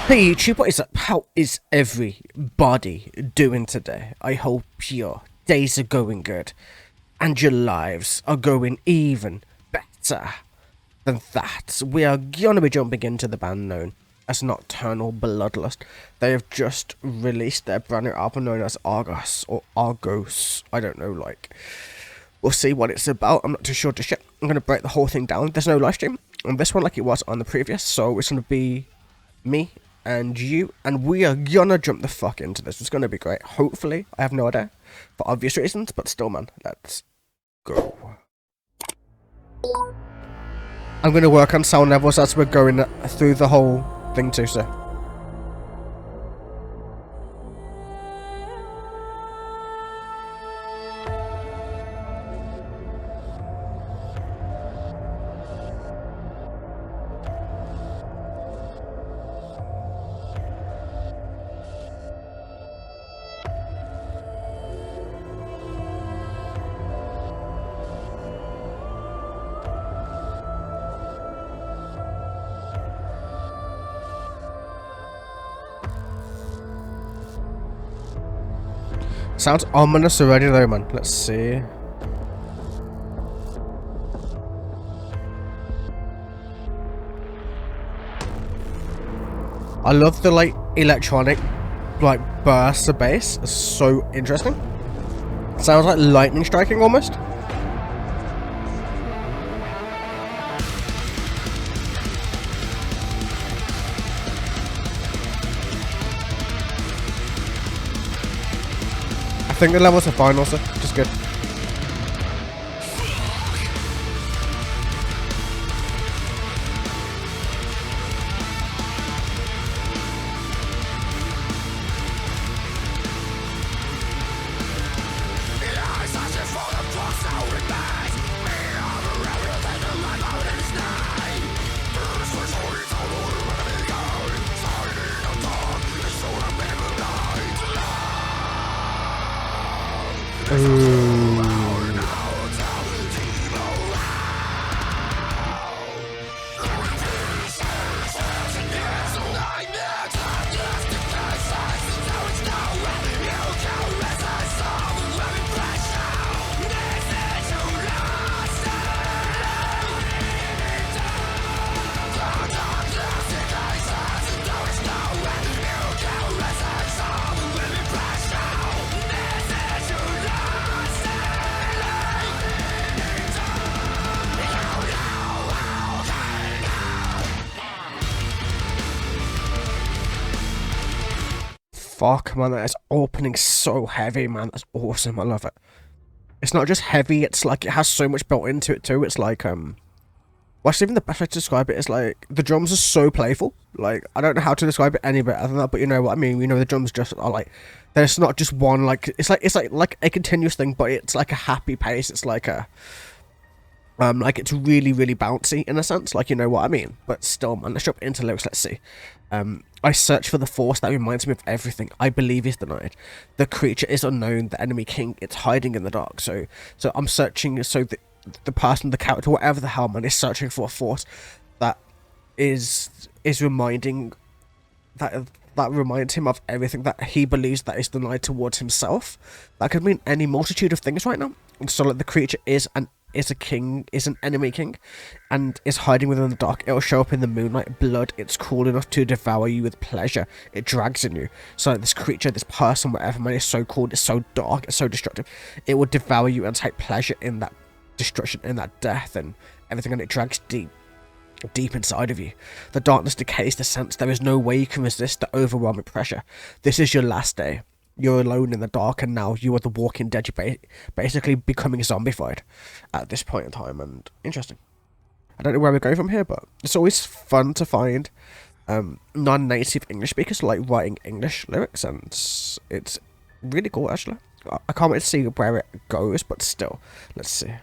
Hey YouTube, what is up? How is everybody doing today? I hope your days are going good and your lives are going even better than that. We are gonna be jumping into the band known as Nocturnal Bloodlust. They have just released their brand new album known as Argos or Argos. I don't know, we'll see what it's about. I'm not too sure just yet. I'm gonna break the whole thing down. There's no live stream on this one like it was on the previous, so it's gonna be me and you, and we are gonna jump the fuck into this. It's gonna be great. Hopefully, I have no idea for obvious reasons, but still, man, let's go. I'm gonna work on sound levels as we're going through the whole thing too, so. Sounds ominous already though, man. Let's see. I love the electronic bursts of bass. It's so interesting. Sounds like lightning striking almost. I think the levels are fine also, just good. Ooh. Fuck, man, that is opening so heavy, man. That's awesome. I love it. It's not just heavy, it's like it has so much built into it too. It's like, what's even the best way to describe it is like, the drums are so playful. Like, I don't know how to describe it any better than that, but you know what I mean. You know, the drums just are like, there's not just one, it's like a continuous thing, but it's like a happy pace. It's like a, it's really, really bouncy in a sense, like, you know what I mean. But still, man, let's jump into lyrics. Let's see. I search for the force that reminds me of everything I believe is denied. The creature is unknown, the enemy king, it's hiding in the dark. So I'm searching, so the person, the character, whatever the hell, man, is searching for a force that is reminding, that reminds him of everything that he believes that is denied towards himself. That could mean any multitude of things right now. So like, the creature is an enemy king, and is hiding within the dark. It'll show up in the moonlight. Blood, it's cruel enough to devour you with pleasure. It drags in you. So like, this creature, this person, whatever, man, is so cool, it's so dark, it's so destructive. It will devour you and take pleasure in that destruction, in that death and everything, and it drags deep inside of you. The darkness decays the sense. There is no way you can resist the overwhelming pressure. This is your last day. You're alone in the dark, and now you are the walking dead. You're basically becoming zombified at this point in time, and interesting. I don't know where we go from here, but it's always fun to find non-native English speakers writing English lyrics, and it's really cool, actually. I can't wait to see where it goes, but still, let's see.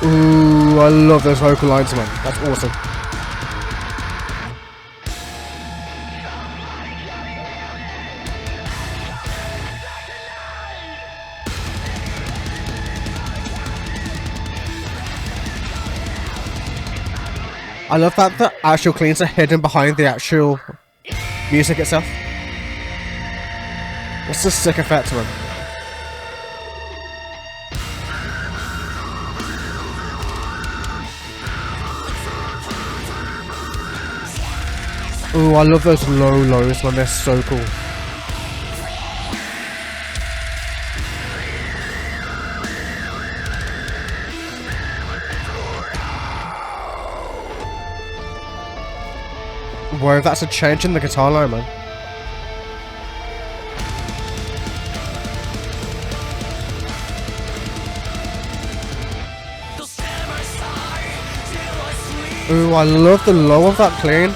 Ooh, I love those vocal lines, man. That's awesome. I love that the actual cleans are hidden behind the actual music itself. It's a sick effect to him. Ooh, I love those low lows, man. They're so cool. Whoa, that's a change in the guitar line, man. Ooh, I love the low of that clean.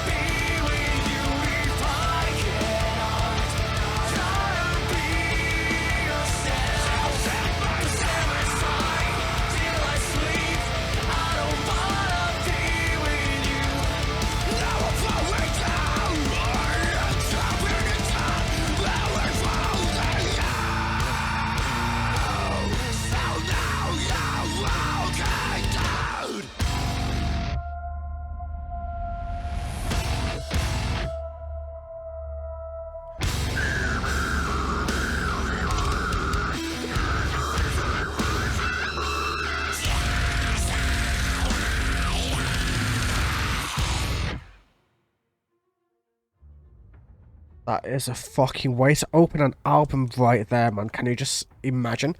That is a fucking way to open an album right there, man. Can you just imagine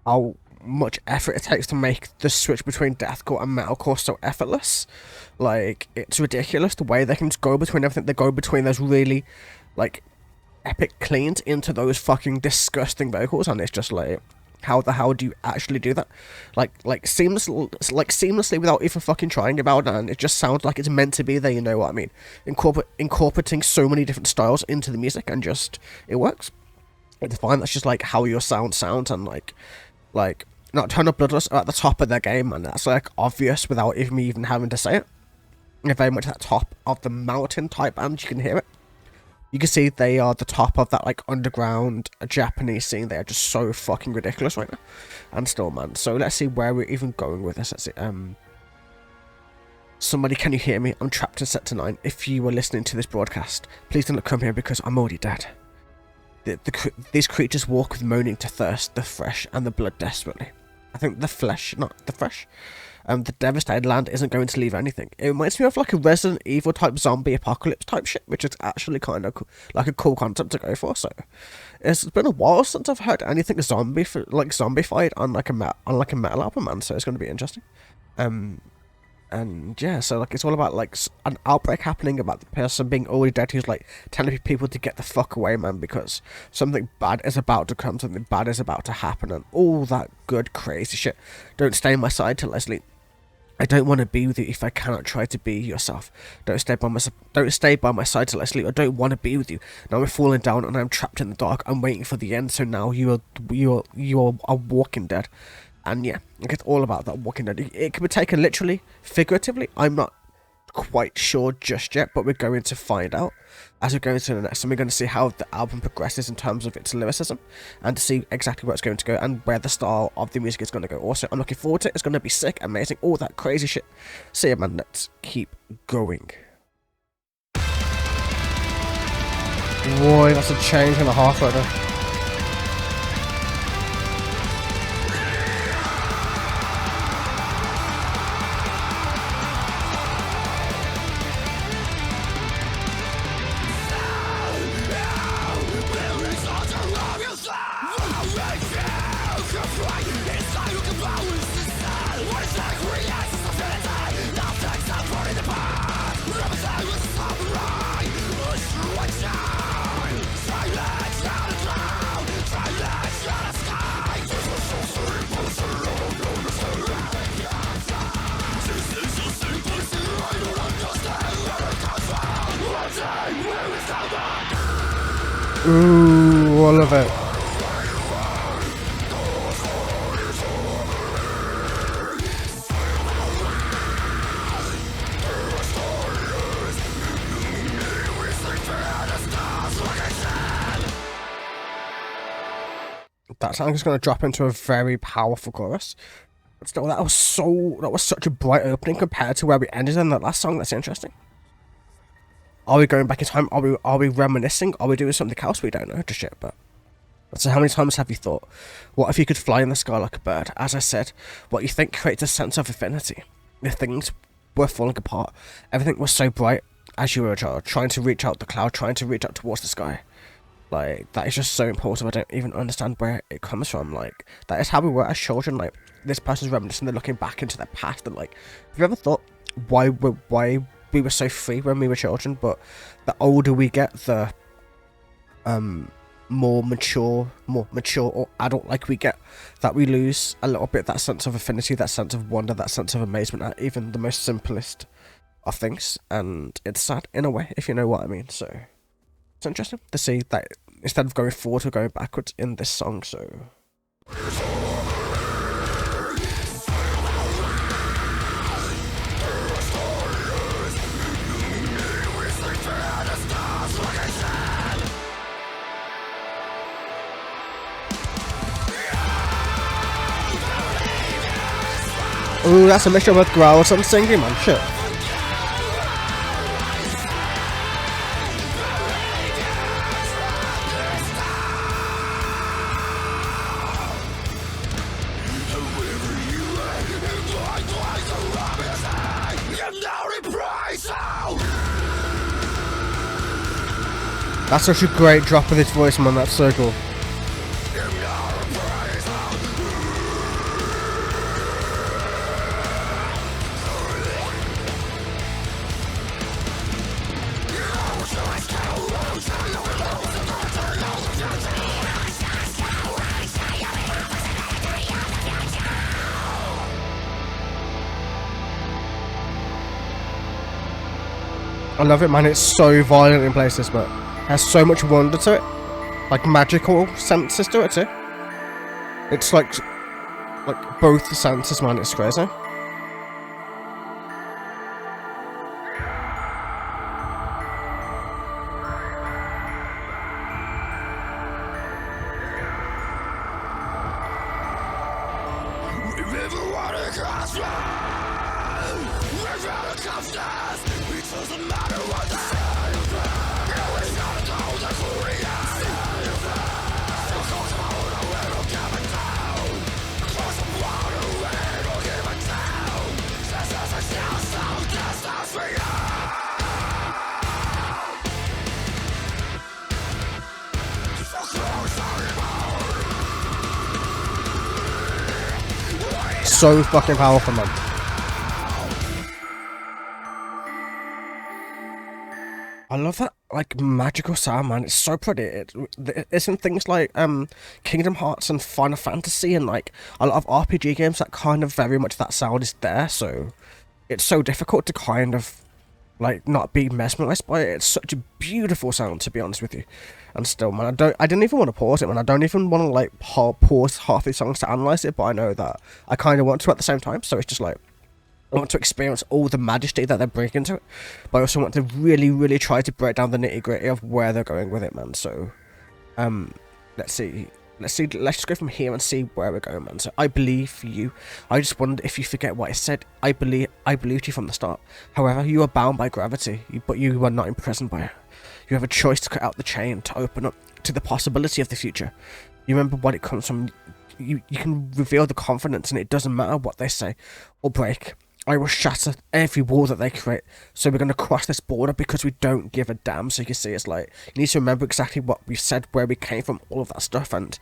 how much effort it takes to make the switch between deathcore and metalcore so effortless? Like, it's ridiculous the way they can just go between everything. They go between those really, like, epic cleans into those fucking disgusting vocals, and it's just like, how the hell do you actually do that? Like seamlessly without even fucking trying about it, and it just sounds like it's meant to be there, you know what I mean? Incorporating so many different styles into the music, and just, it works. It's fine, that's just like how your sound sounds, and like Nocturnal Bloodlust are at the top of their game, and that's like obvious without me even having to say it. They're very much at the top of the mountain type band, you can hear it. You can see they are the top of that, like, underground Japanese scene. They are just so fucking ridiculous right now. And still, man. So let's see where we're even going with this. Let's see. Somebody, can you hear me? I'm trapped in Sector 9. If you were listening to this broadcast, please don't come here because I'm already dead. These creatures walk with moaning to thirst, the fresh, and the blood desperately. I think the flesh, not the fresh. The devastated land isn't going to leave anything. It reminds me of like a Resident Evil type zombie apocalypse type shit, which is actually kind of like a cool concept to go for. So it's been a while since I've heard anything zombified on like a metal album, man. So it's going to be interesting. And yeah, so like it's all about like an outbreak happening, about the person being already dead who's like telling people to get the fuck away, man, because something bad is about to come, something bad is about to happen, and all that good crazy shit. Don't stay on my side till I sleep. I don't want to be with you if I cannot try to be yourself. Don't stay by my side till I sleep. I don't want to be with you. Now I'm falling down and I'm trapped in the dark. I'm waiting for the end. So now you are a walking dead. And yeah, it's all about that walking dead. It can be taken literally, figuratively. I'm not quite sure just yet, but we're going to find out as we go into the next. And we're going to see how the album progresses in terms of its lyricism, and to see exactly where it's going to go and where the style of the music is going to go. Also, I'm looking forward to it. It's going to be sick, amazing, all that crazy shit. So yeah, man, let's keep going. Boy, that's a change and a half right there. Ooh, I love it. That song is going to drop into a very powerful chorus. But still, that was such a bright opening compared to where we ended in that last song. That's interesting. Are we going back in time? Are we reminiscing? Are we doing something else? We don't know just yet, but... So how many times have you thought, what if you could fly in the sky like a bird? As I said, what you think creates a sense of affinity. If things were falling apart, everything was so bright as you were a child, trying to reach out the cloud, trying to reach out towards the sky. Like, that is just so important. I don't even understand where it comes from. Like, that is how we were as children. Like, this person's reminiscing, they're looking back into their past, and like, have you ever thought why we were so free when we were children, but the older we get, the more mature or adult like we get, that we lose a little bit that sense of affinity, that sense of wonder, that sense of amazement at even the most simplest of things. And it's sad in a way, if you know what I mean. So it's interesting to see that instead of going forward, we're going backwards in this song. So ooh, that's a mixture of growls and singing, man. Shit. That's such a great drop of his voice, man. That's so cool. I love it, man. It's so violent in places, but has so much wonder to it, like magical senses to it too. It's like both the senses, man. It's crazy. So fucking powerful, man. I love that, like, magical sound, man. It's so pretty. It's in things like Kingdom Hearts and Final Fantasy and like a lot of RPG games that kind of very much that sound is there. So it's so difficult to kind of like not be mesmerized by it. It's such a beautiful sound, to be honest with you. And still, man, I didn't even want to pause it, man. I don't even want to like pause half these songs to analyze it, but I know that I kind of want to at the same time. So it's just like, I want to experience all the majesty that they're bringing to it, but I also want to really, really try to break down the nitty gritty of where they're going with it, man. So, let's see. Let's just go from here and see where we're going, man. So, I believe you. I just wondered if you forget what I said. I believed you from the start. However, you are bound by gravity, but you are not imprisoned by it. You have a choice to cut out the chain, to open up to the possibility of the future. You remember what it comes from. You can reveal the confidence, and it doesn't matter what they say or break. I will shatter every wall that they create. So we're going to cross this border because we don't give a damn. So you can see it's like, you need to remember exactly what we said, where we came from, all of that stuff. And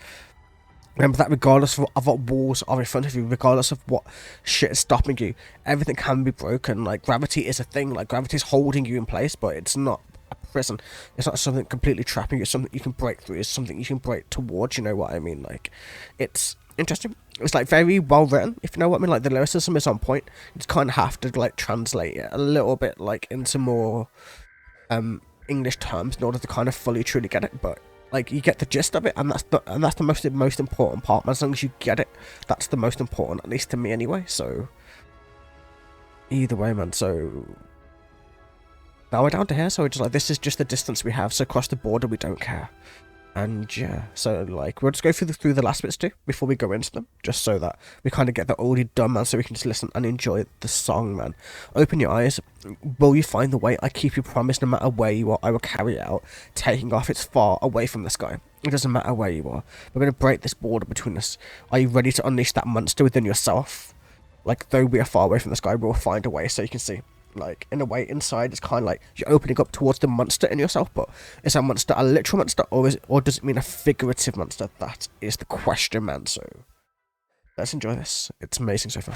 remember that regardless of what walls are in front of you, regardless of what shit is stopping you, everything can be broken. Like, gravity is a thing. Like, gravity is holding you in place, but it's not a prison. It's not something completely trapping you. It's something you can break through. It's something you can break towards. You know what I mean? Like, it's interesting. It's like very well written, if you know what I mean. Like, the lyricism is on point. You just kind of have to like translate it a little bit like into more English terms in order to kind of fully truly get it. But like, you get the gist of it, and that's the most important part. As long as you get it, that's the most important, at least to me anyway. So either way, man. So now we're down to here. So it's just like, this is just the distance we have. So across the border, we don't care. And yeah, so like we'll just go through the last bits too before we go into them, just so that we kind of get the oldie done, man, so we can just listen and enjoy the song, man. Open your eyes, will you find the way? I keep you promise, no matter where you are, I will carry it out. Taking off, it's far away from the sky. It doesn't matter where you are. We're going to break this border between us. Are you ready to unleash that monster within yourself? Like, though we are far away from the sky, we'll find a way, so you can see. Like, in a way, inside, it's kind of like you're opening up towards the monster in yourself, but is that monster a literal monster, or does it mean a figurative monster? That is the question, man, so let's enjoy this. It's amazing so far.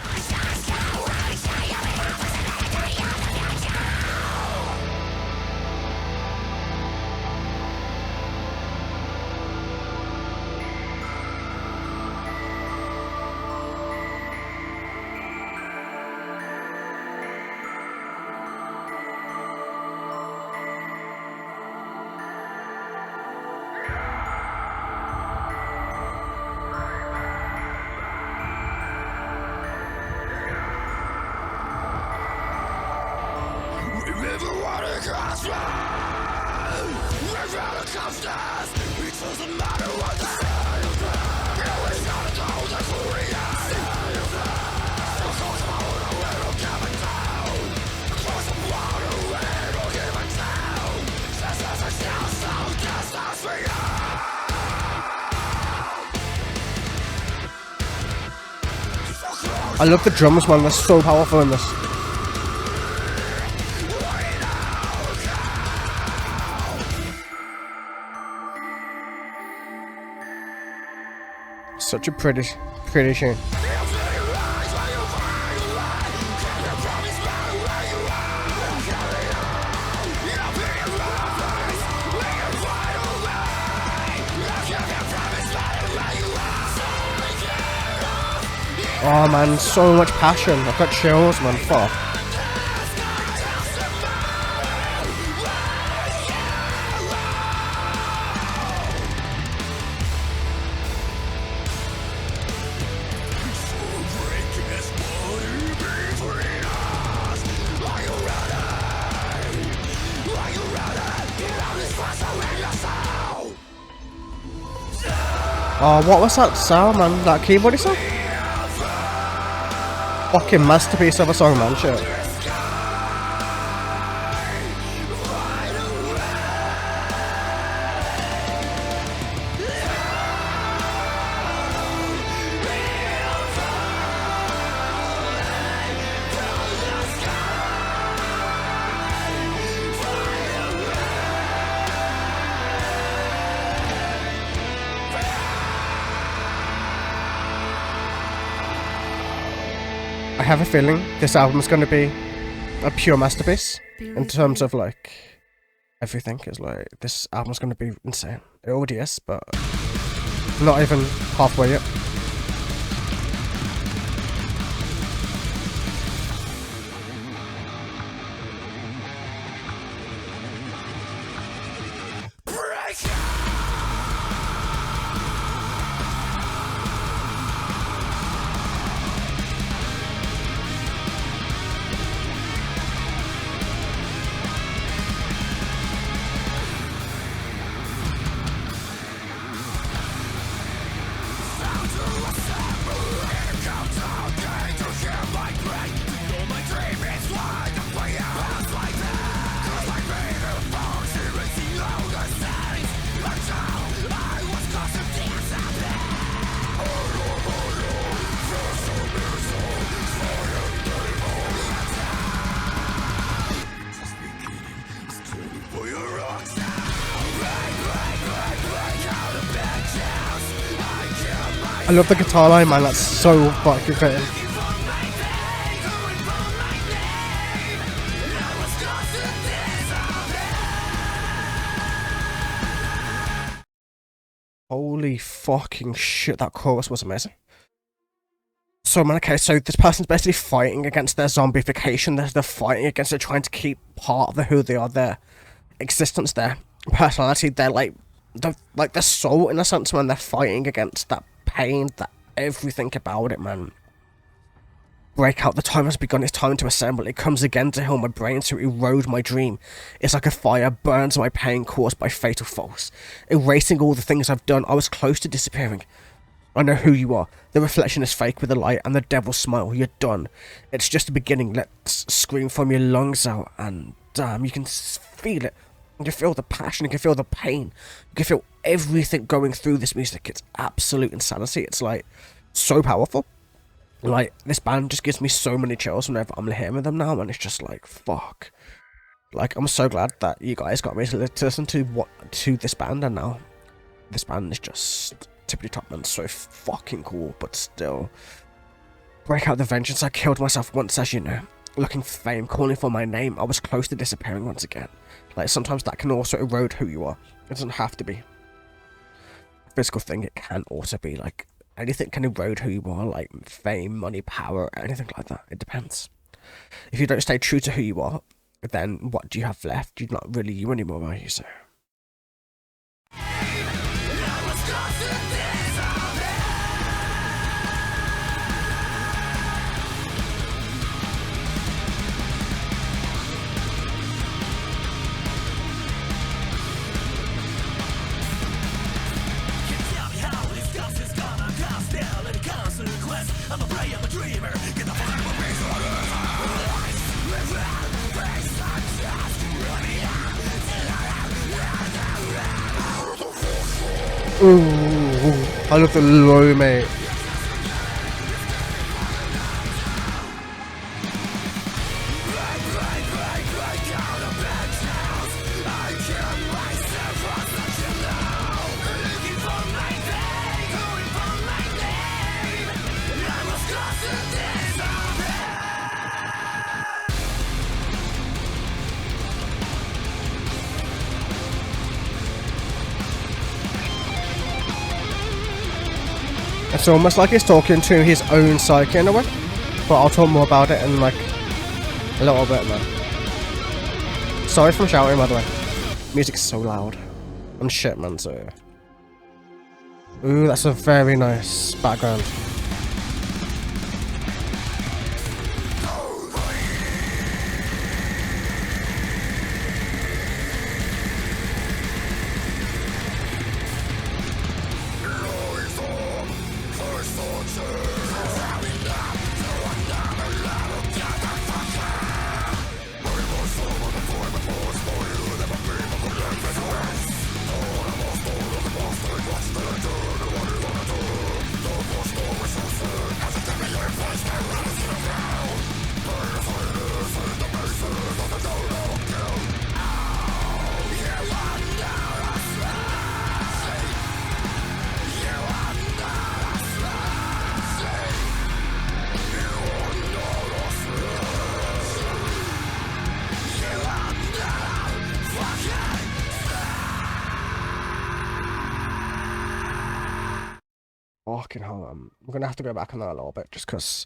I love the drums, man, they're so powerful in this. Such a pretty tune. Oh man, so much passion. I've got chills, man. Fuck. Oh, what was that sound, man? That keyboard sound? Fucking masterpiece of a song, man. Shit. I have a feeling this album's going to be a pure masterpiece in terms of like everything. Is like this album's going to be insane. It already is, but not even halfway yet. I love the guitar line, man, that's so fucking fitting. Holy fucking shit, that chorus was amazing. So man, okay, so this person's basically fighting against their zombification, they're fighting against it, trying to keep part of who they are, their existence, their personality, their their soul in a sense, man, they're fighting against that pain, that everything about it, man. Break out, the time has begun, it's time to assemble. It comes again to heal my brain, to erode my dream. It's like a fire, burns my pain caused by fatal faults. Erasing all the things I've done, I was close to disappearing. I know who you are. The reflection is fake with the light and the devil's smile. You're done. It's just the beginning. Let's scream from your lungs out, and damn, you can feel it. You can feel the passion, you can feel the pain. You can feel everything going through this music. It's absolute insanity. It's like so powerful. Like, this band just gives me so many chills whenever I'm hearing them now, and it's just like, fuck. Like, I'm so glad that you guys got me to listen to this band, and now this band is just tippity top, man. So fucking cool, but still. Break out the vengeance, I killed myself once, as you know. Looking for fame, calling for my name, I was close to disappearing once again. Like, sometimes that can also erode who you are. It doesn't have to be a physical thing, it can also be like, anything can erode who you are, like fame, money, power, anything like that. It depends. If you don't stay true to who you are, then what do you have left? You're not really you anymore, are you, sir? I'm a prey, I'm a dreamer. Get the fuck out of my face. Ooh, I love the low, mate. It's almost like he's talking to his own psyche in a way, but I'll talk more about it in like a little bit, man. Sorry for shouting, by the way. Music's so loud. And shit, man, so... Ooh, that's a very nice background. Fucking hell, we're gonna have to go back on that a little bit just because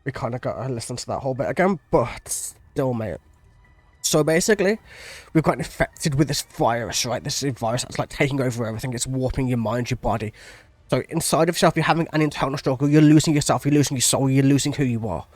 we kind of got to listen to that whole bit again, but still, mate. So basically, we've gotten infected with this virus, right? This virus that's like taking over everything. It's warping your mind, your body. So inside of yourself, you're having an internal struggle. You're losing yourself. You're losing your soul. You're losing who you are.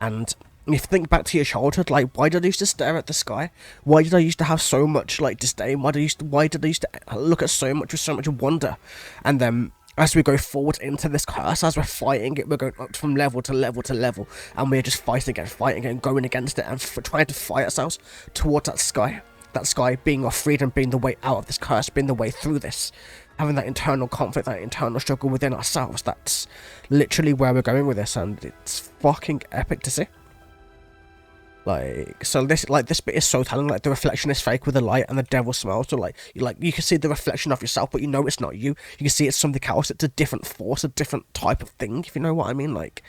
And if you think back to your childhood, like, why did I used to stare at the sky? Why did I used to have so much like disdain? Why did I used to look at so much with so much wonder? And then as we go forward into this curse, as we're fighting it, we're going up from level to level to level, and we're just fighting again, going against it, and trying to fight ourselves towards that sky. That sky being our freedom, being the way out of this curse, being the way through this. Having that internal conflict, that internal struggle within ourselves. That's literally where we're going with this, and it's fucking epic to see. Like, so this bit is so telling. Like, the reflection is fake with the light and the devil smile. So you can see the reflection of yourself, but you know it's not you. You can see it's something else. It's a different force, a different type of thing, if you know what I mean. Like,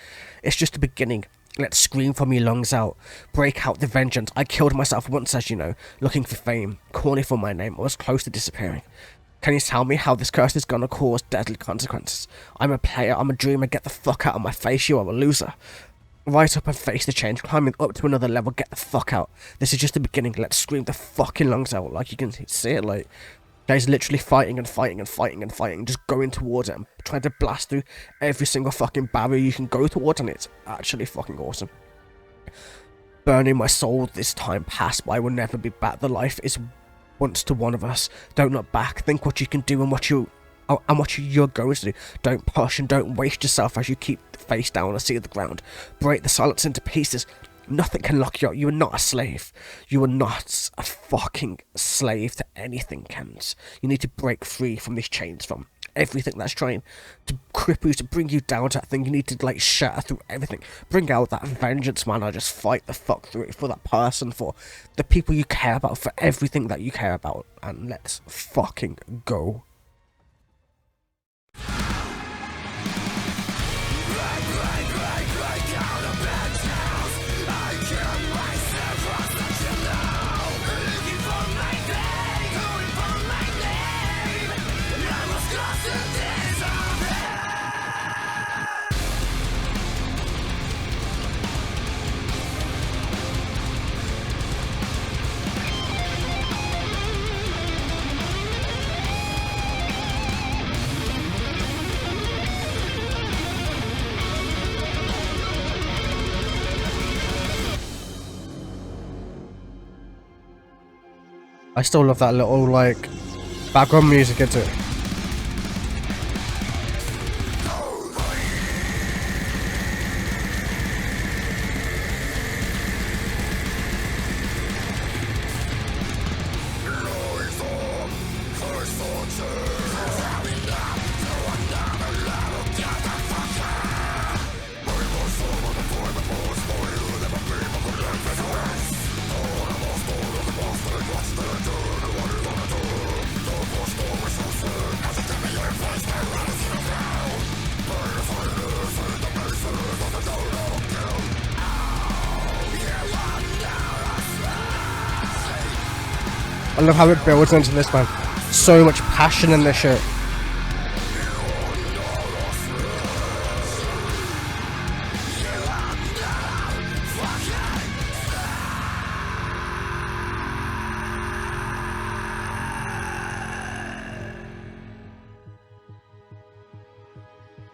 it's just the beginning. Let's scream from your lungs out. Break out the vengeance. I killed myself once, as you know, looking for fame, calling for my name. I was close to disappearing. Can you tell me how this curse is gonna cause deadly consequences? I'm a player, I'm a dreamer, get the fuck out of my face, you are a loser. Rise up and face the change, climbing up to another level, get the fuck out. This is just the beginning, let's scream the fucking lungs out. Like, you can see it, like, Guys literally fighting and fighting and fighting and fighting, just going towards it and trying to blast through every single fucking barrier you can go towards, and it's actually fucking awesome. Burning my soul this time past, but I will never be back. The life is once to one of us. Don't look back. Think what you can do and what you're going to do. Don't push and don't waste yourself as you keep face down and see the ground. Break the silence into pieces. Nothing can lock you up. You are not a slave. You are not a fucking slave to anything, Kent. You need to break free from these chains, from everything that's trying to cripple you, to bring you down to that thing. You need to, like, shatter through everything. Bring out that vengeance, man. I just fight the fuck through it for that person, for the people you care about, for everything that you care about. And let's fucking go. I still love that little, like, background music into it. I love how it builds into this, man. So much passion in this shit.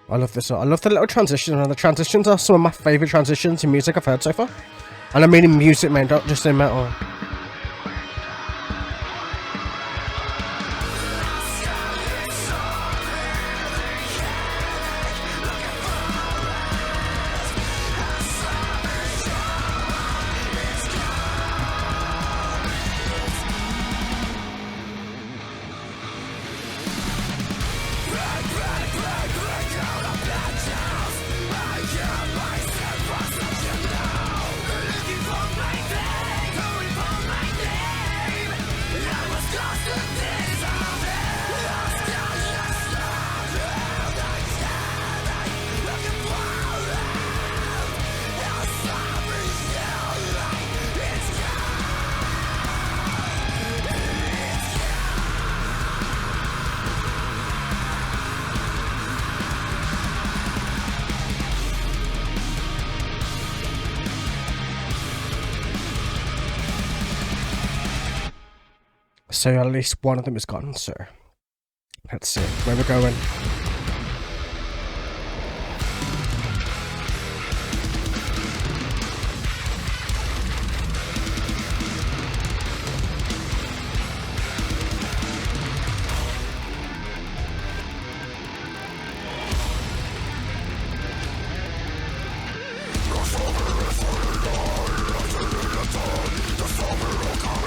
I love this. I love the little transitions, and the transitions are some of my favourite transitions in music I've heard so far. And I mean in music, man, not just in metal. So at least one of them is gone, so let's see where we're going.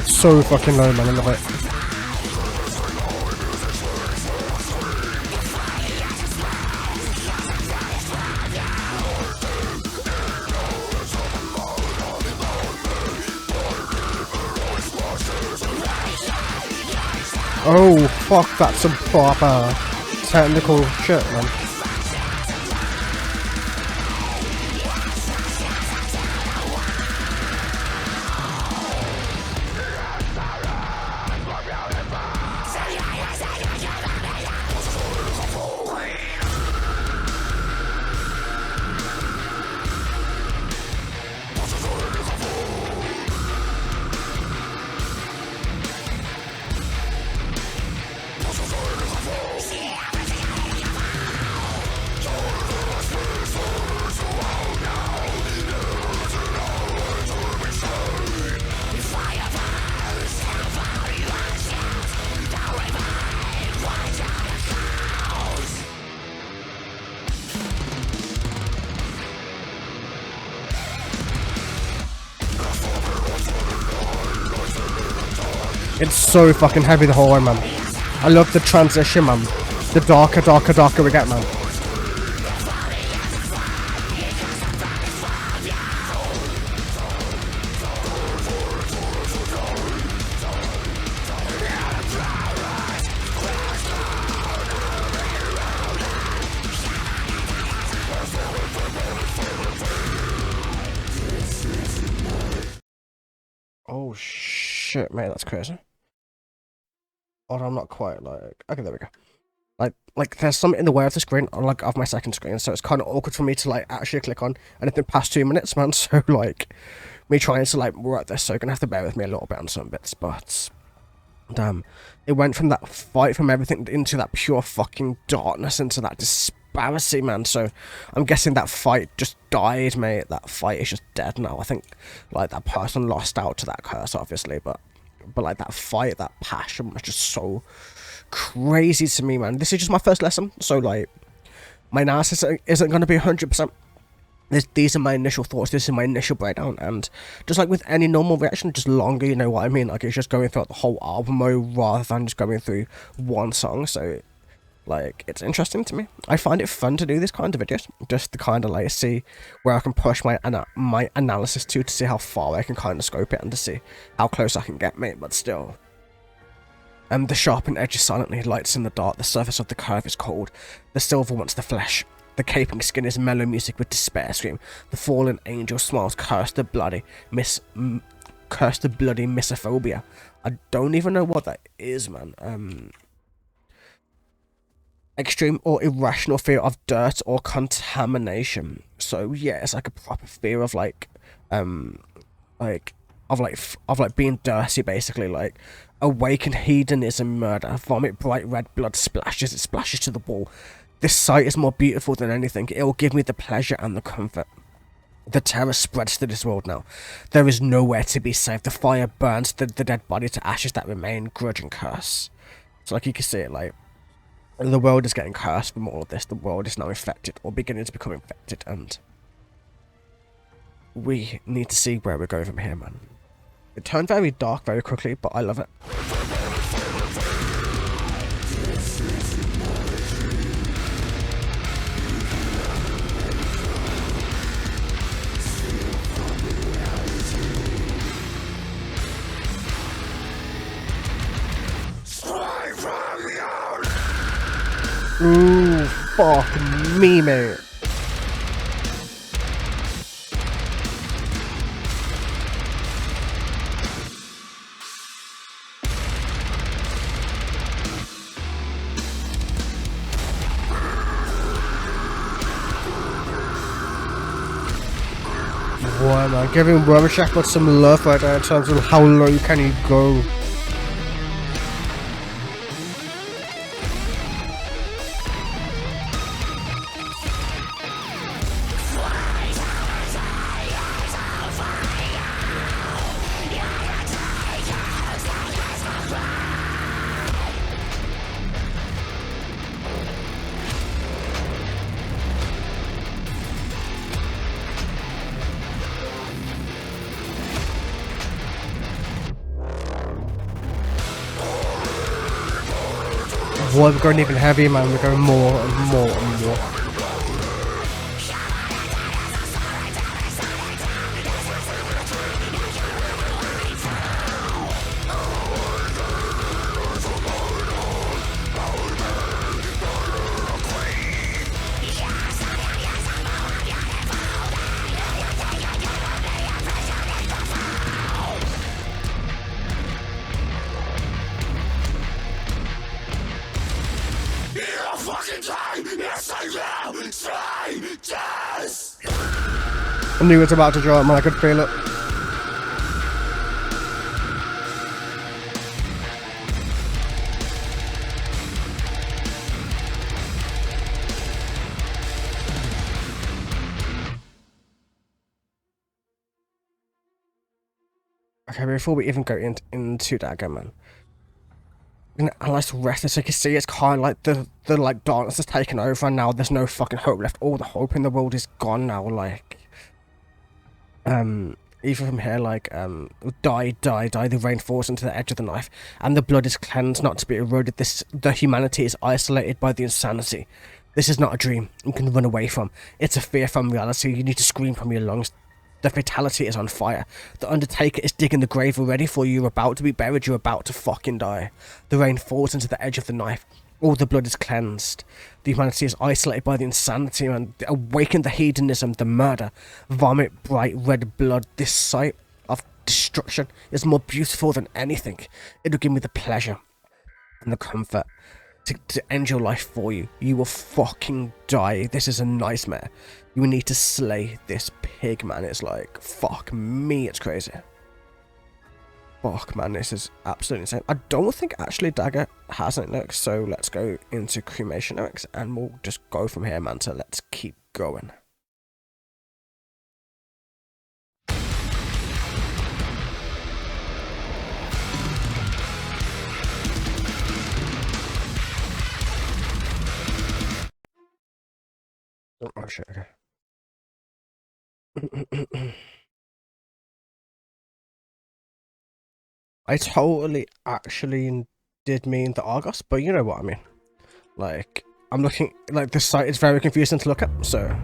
So fucking low, man, I love it. Oh, fuck, that's some proper technical shit, man. It's so fucking heavy the whole way, man. I love the transition, man. The darker we get, man. Oh shit, mate, that's crazy. Oh, I'm not quite like. Okay, there we go. Like there's something in the way of the screen, like of my second screen, so it's kind of awkward for me to like actually click on, and it's been past 2 minutes, man. So like, me trying to like work this, so you're gonna have to bear with me a little bit on some bits, but damn, it went from that fight, from everything, into that pure fucking darkness, into that disparity, man. So I'm guessing that fight just died, mate. That fight is just dead now. I think like that person lost out to that curse, obviously, but like that fight, that passion was just so crazy to me, man. This is just my first lesson, so like my analysis isn't going to be 100%. These are my initial thoughts, this is my initial breakdown, and just like with any normal reaction, just longer, you know what I mean? Like it's just going through the whole album mode rather than just going through one song. So like it's interesting to me. I find it fun to do this kind of videos, just to kind of like see where I can push my analysis to see how far I can kind of scope it and to see how close I can get, mate. But still, the sharpened edges silently lights in the dark, the surface of the curve is cold, the silver wants the flesh, the caping skin is mellow music with despair scream, the fallen angel smiles, curse the bloody misophobia. I don't even know what that is, man. Extreme or irrational fear of dirt or contamination. So yeah, it's like a proper fear of like being dirty, basically. Like awaken hedonism, murder, vomit bright red blood splashes, it splashes to the wall. This sight is more beautiful than anything. It will give me the pleasure and the comfort. The terror spreads to this world now. There is nowhere to be safe. The fire burns the dead body to ashes that remain, grudge and curse. So like you can see it, like the world is getting cursed from all of this. The world is now infected, or beginning to become infected, and we need to see where we're going from here, man. It turned very dark very quickly, but I love it. Ooh, fuck me, mate. Boy, man, giving Worm Shackle some love right there in terms of how low can he go. Boy, we're going even heavier, man. We're going more and more and more. I knew it was about to drop, man. I could feel it. Okay, before we even go into Dagger, man, I'm gonna analyze the rest. As you can see, it's kind of like the like darkness has taken over, and now there's no fucking hope left. All the hope in the world is gone now. Like, Even from here, like, die, die, die, the rain falls into the edge of the knife, and the blood is cleansed, not to be eroded. The humanity is isolated by the insanity. This is not a dream you can run away from. It's a fear from reality. You need to scream from your lungs. The fatality is on fire. The Undertaker is digging the grave already for you. You're about to be buried. You're about to fucking die. The rain falls into the edge of the knife. All the blood is cleansed. The humanity is isolated by the insanity and awaken the hedonism, the murder. Vomit bright red blood. This sight of destruction is more beautiful than anything. It'll give me the pleasure and the comfort to end your life for you. You will fucking die. This is a nightmare. You need to slay this pig, man. It's like, fuck me, it's crazy. Fuck, man, this is absolutely insane. I don't think actually Dagger has any lyrics, so let's go into Cremation lyrics, and we'll just go from here, man, so let's keep going. Oh, shit, okay. I totally actually did mean the Argos, but you know what I mean. Like, I'm looking, like, this site is very confusing to look at, so.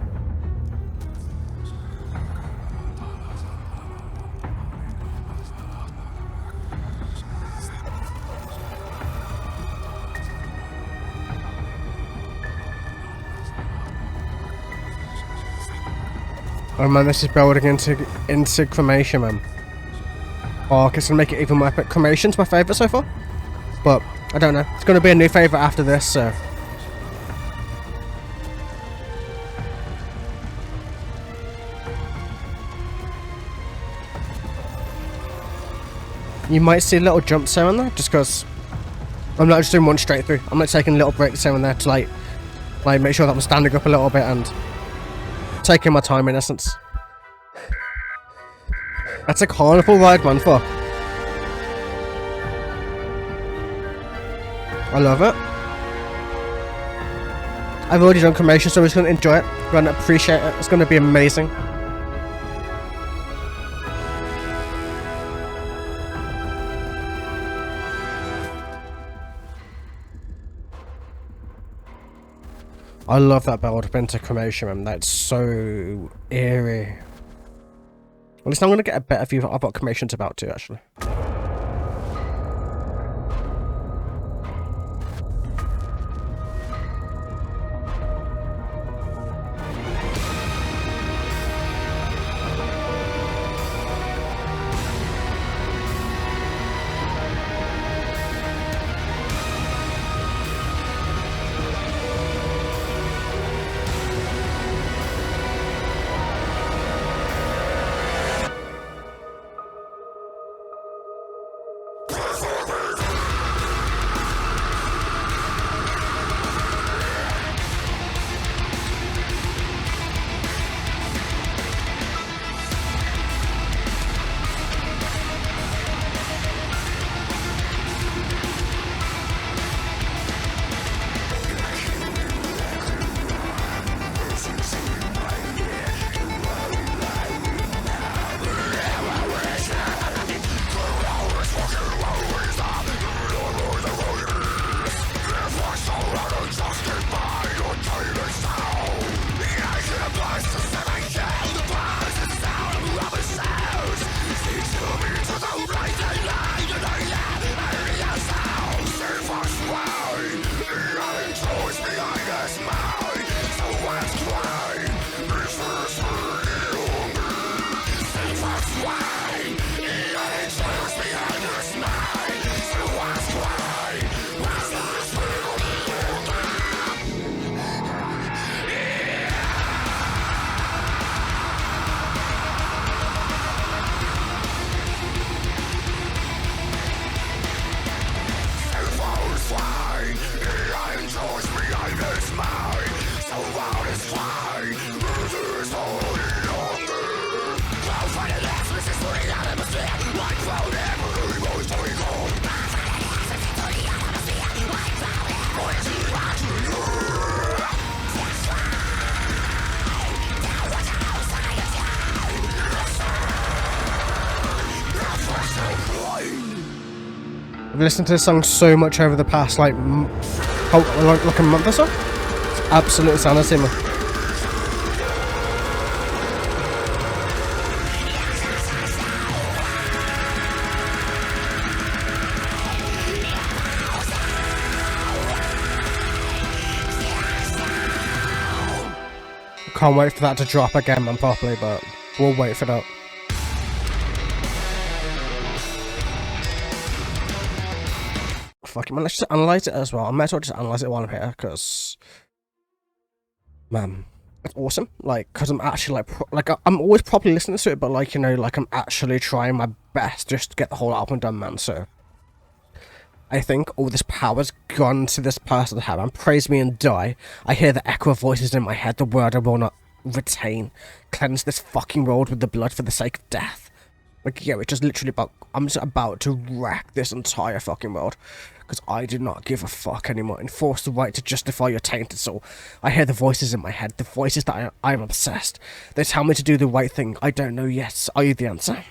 Oh man, this is building into Cremation, man. Oh, it's gonna make it even more epic. Cremation's my favourite so far, but I don't know. It's gonna be a new favourite after this, so. You might see little jumps here and there, just because I'm not just doing one straight through. I'm like taking little breaks here and there to like make sure that I'm standing up a little bit and taking my time in essence. That's a carnival ride, man, fuck. I love it. I've already done Cremation, so I'm just going to enjoy it. I'm going to appreciate it. It's going to be amazing. I love that build up into Cremation, man. That's so eerie. At least I'm going to get a better view of what Cremation's about to, actually. listened to this song so much over the past like a month or so. It's absolute sanity, man. Can't wait for that to drop again, man, properly, but we'll wait for that. Fuck it, man, let's just analyze it as well. I might as well just analyze it while I'm here, because, man, it's awesome. Like, because I'm actually, I'm always properly listening to it, but, like, you know, like, I'm actually trying my best just to get the whole album done, man, so. I think all this power's gone to this person to have, and praise me and die. I hear the echo of voices in my head, the word I will not retain. Cleanse this fucking world with the blood for the sake of death. Like, yeah, it's just literally about, I'm just about to wreck this entire fucking world. Because I do not give a fuck anymore. Enforce the right to justify your tainted soul. I hear the voices in my head, the voices that I'm obsessed. They tell me to do the right thing. I don't know yet. Are you the answer?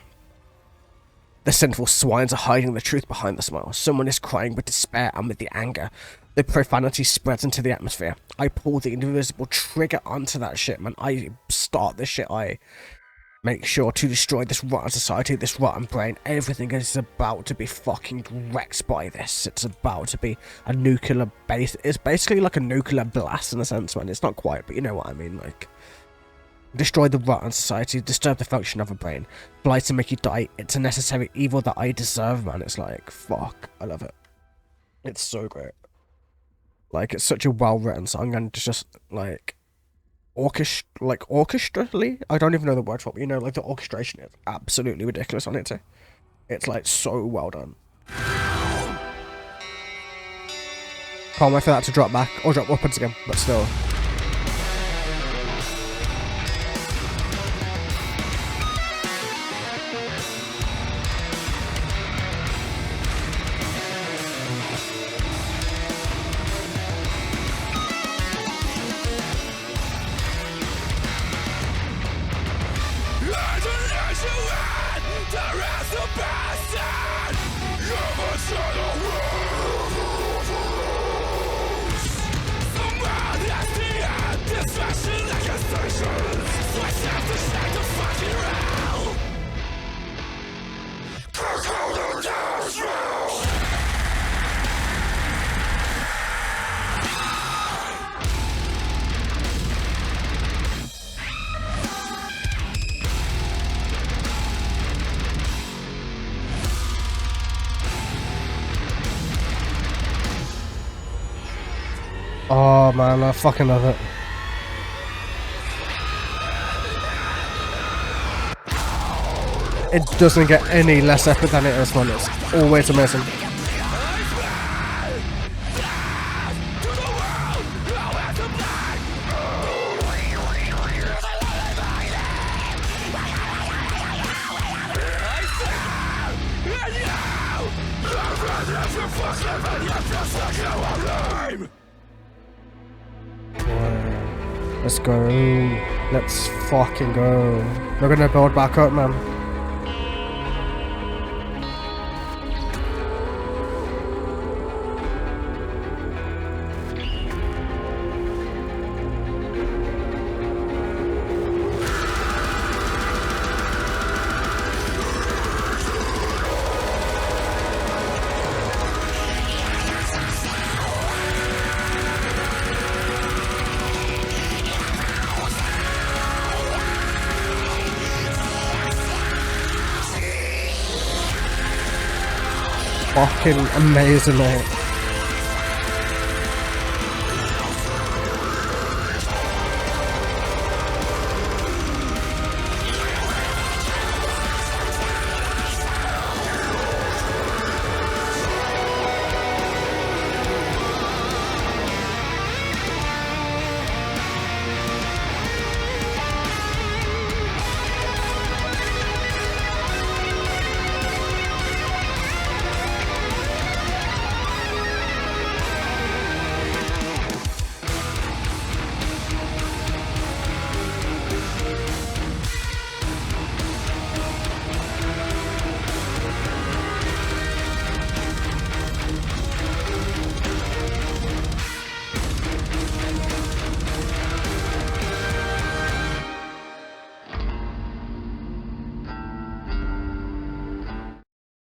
The sinful swines are hiding the truth behind the smile. Someone is crying with despair and with the anger. The profanity spreads into the atmosphere. I pull the invisible trigger onto that shit, man. I start this shit. I make sure to destroy this rotten society, this rotten brain. Everything is about to be fucking wrecked by this. It's about to be a nuclear base. It's basically like a nuclear blast in a sense, man. It's not quite, but you know what I mean, like. Destroy the rotten society, disturb the function of a brain. Blight to make you die. It's a necessary evil that I deserve, man. It's like, fuck. I love it. It's so great. Like, it's such a well-written song, and it's just, like, orchestrally? I don't even know the word for it, but, you know, like, the orchestration is absolutely ridiculous on it, too. It's, like, so well done. Can't wait for that to drop back, or drop upwards again, but still. Oh man, I fucking love it. It doesn't get any less epic than it is, man. It's always amazing. Let's go. Let's fucking go. We're gonna build back up, man. Fucking amazing, mate.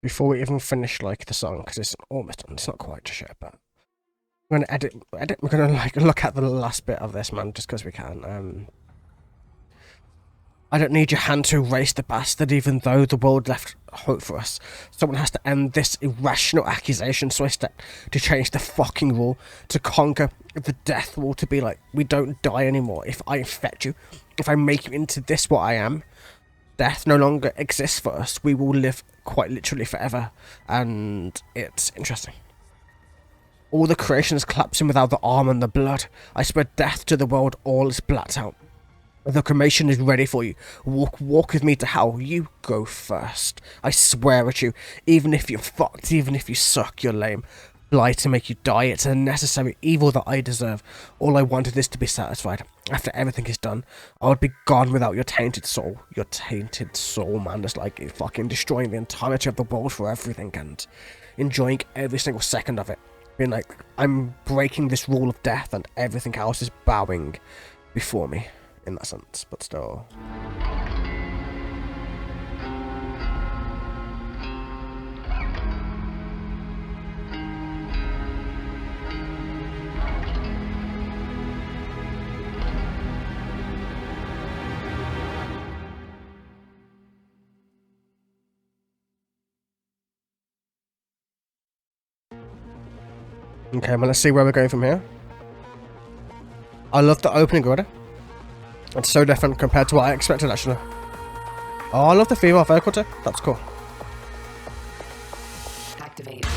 before we even finish like the song, because it's almost done. It's not quite just yet, but I'm gonna edit. We're gonna like look at the last bit of this, man, just because we can. I don't need your hand to erase the bastard, even though the world left hope for us. Someone has to end this irrational accusation, so I step to change the fucking rule, to conquer the death wall, to be like, we don't die anymore. If I infect you, if I make you into this what I am, death no longer exists for us. We will live quite literally forever. And it's interesting. All the creation is collapsing without the arm and the blood. I spread death to the world, all is blacked out. The cremation is ready for you. Walk with me to hell. You go first. I swear at you. Even if you're fucked, even if you suck, you're lame. Lie to make you die. It's a necessary evil that I deserve. All I wanted is to be satisfied. After everything is done, I would be gone without your tainted soul. Your tainted soul, man. It's like you're fucking destroying the entirety of the world for everything and enjoying every single second of it. Being like, I'm breaking this rule of death and everything else is bowing before me. In that sense, but still. Okay, well, let's see where we're going from here. I love the opening order. It's so different compared to what I expected, actually. Oh, I love the female vocal too. That's cool. Activate.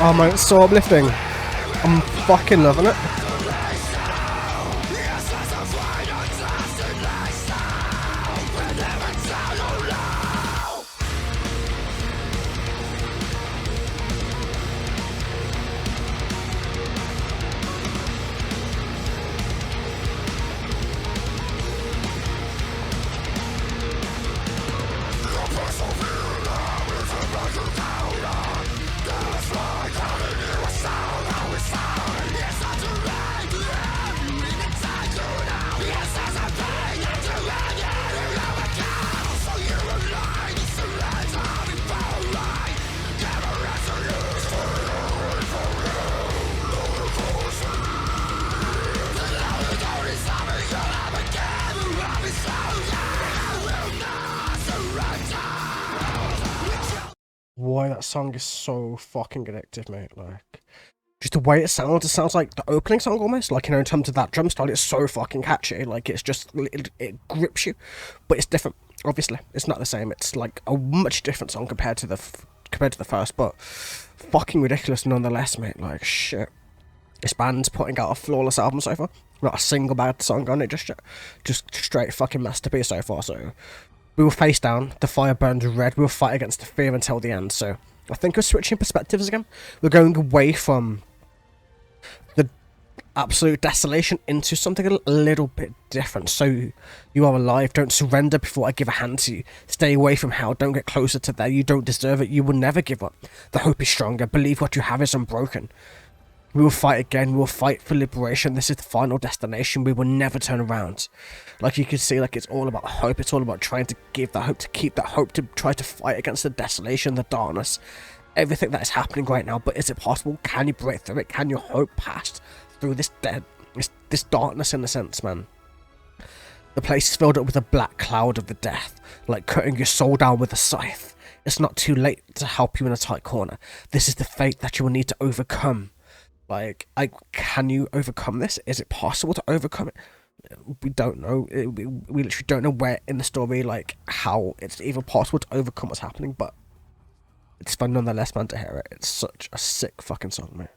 Oh man, it's so uplifting. I'm fucking loving it. Why that song is so fucking addictive, mate. Like, just the way it sounds like the opening song almost. Like, you know, in terms of that drum style, it's so fucking catchy. Like, it's just, it grips you. But it's different, obviously. It's not the same. It's like a much different song compared to the first, but fucking ridiculous nonetheless, mate. Like, shit. This band's putting out a flawless album so far. Not a single bad song on it just yet. Just straight fucking masterpiece so far, so... We will face down, the fire burns red, we will fight against the fear until the end, so I think we're switching perspectives again. We're going away from the absolute desolation into something a little bit different. So you are alive, don't surrender before I give a hand to you. Stay away from hell, don't get closer to there, you don't deserve it, you will never give up. The hope is stronger, believe what you have is unbroken. We will fight again, we will fight for liberation, this is the final destination, we will never turn around. Like, you can see, like, it's all about hope, it's all about trying to give that hope, to keep that hope, to try to fight against the desolation, the darkness, everything that is happening right now. But is it possible? Can you break through it? Can your hope pass through this darkness, in a sense, man? The place is filled up with a black cloud of the death, like cutting your soul down with a scythe. It's not too late to help you in a tight corner. This is the fate that you will need to overcome. Like, can you overcome this? Is it possible to overcome it? we don't know. We literally don't know where in the story, like, how it's even possible to overcome what's happening, but it's fun nonetheless, man, to hear it. It's such a sick fucking song, mate.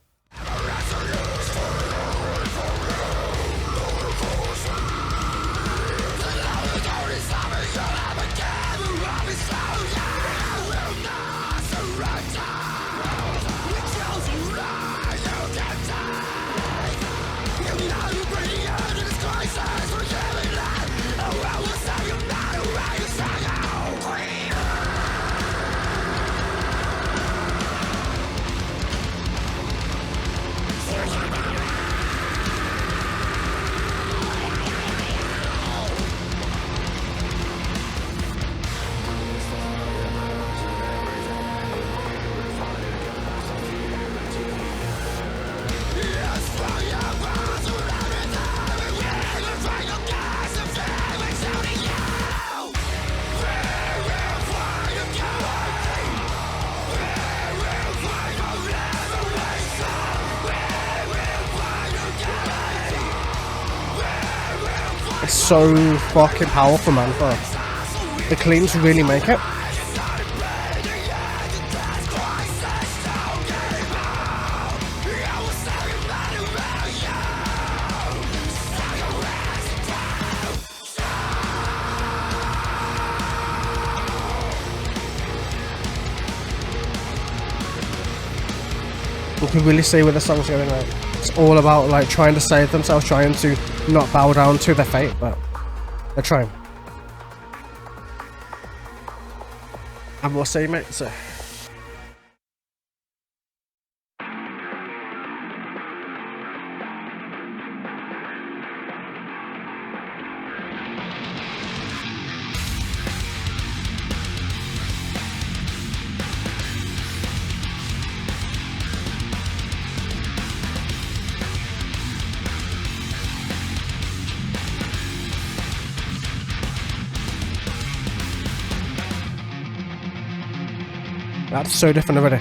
It's so fucking powerful, man. The cleans really make it. You can really see where the song's going, like, it's all about, like, trying to save themselves, trying to not bow down to their fate, but they're trying. And we'll see, mate, so... That's so different already.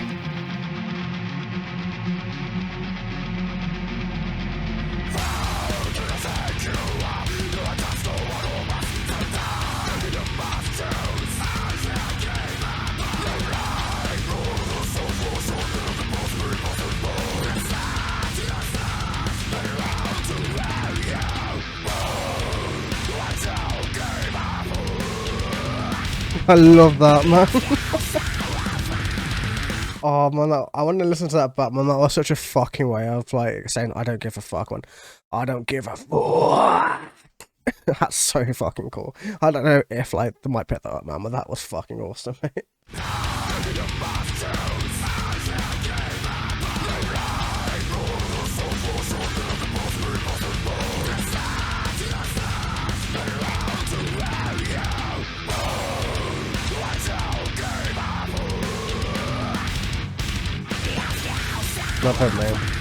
I love that, man. Oh man, I want to listen to that, but man, that was such a fucking way of like saying I don't give a fuck, man. I don't give a fuck. That's so fucking cool. I don't know if like they might pick that up, man, but that was fucking awesome, mate. Love her, man.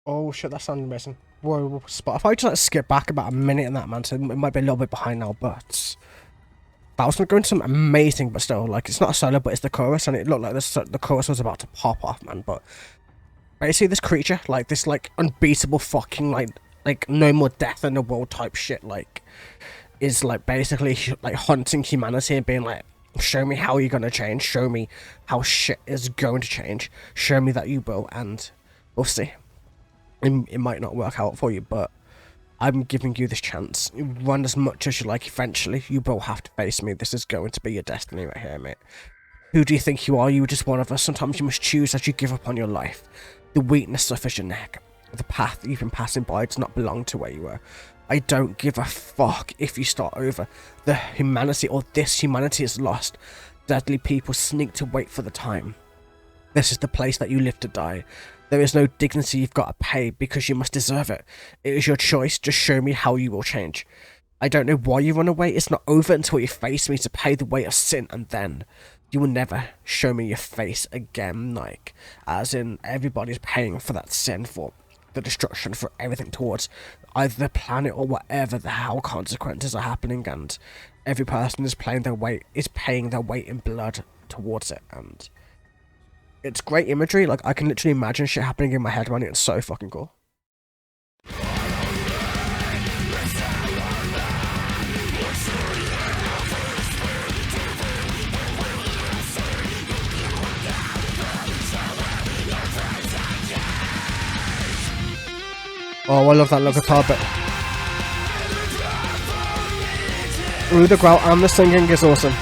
Oh shit, that sounded amazing. Whoa, spot. If I just like skip back about a minute in that, man, so it might be a little bit behind now, but that was going to some amazing, but still, like, it's not a solo, but it's the chorus, and it looked like the chorus was about to pop off, man. But basically, this creature, like this, like unbeatable fucking like no more death in the world type shit, like, is like basically like hunting humanity and being like, show me how you're gonna change, show me how shit is going to change, show me that you will, and we'll see. It might not work out for you, but I'm giving you this chance. Run as much as you like. Eventually, you will have to face me. This is going to be your destiny right here, mate. Who do you think you are? You're just one of us. Sometimes you must choose as you give up on your life. The weakness suffers your neck. The path you've been passing by does not belong to where you were. I don't give a fuck if you start over. The humanity, or this humanity, is lost. Deadly people sneak to wait for the time. This is the place that you live to die. There is no dignity you've got to pay because you must deserve it. It is your choice, just show me how you will change. I don't know why you run away, it's not over until you face me to pay the weight of sin, and then you will never show me your face again, like, as in everybody's paying for that sin, for the destruction, for everything towards either the planet or whatever the hell consequences are happening, and every person is paying their weight in blood towards it, and it's great imagery. Like, I can literally imagine shit happening in my head, man. It's so fucking cool. Oh, I love that little guitar bit. Ooh, the growl and the singing is awesome.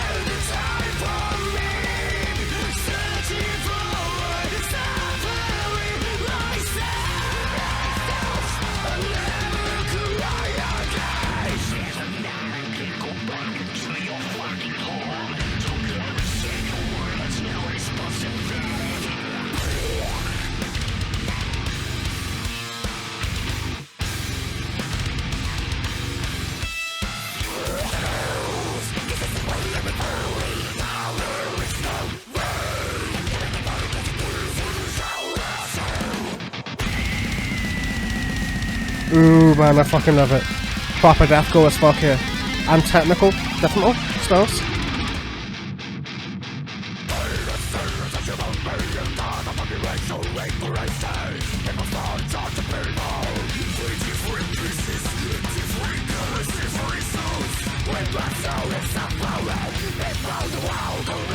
Ooh, man, I fucking love it. Proper deathcore as fuck here. And technical, definitely, spells.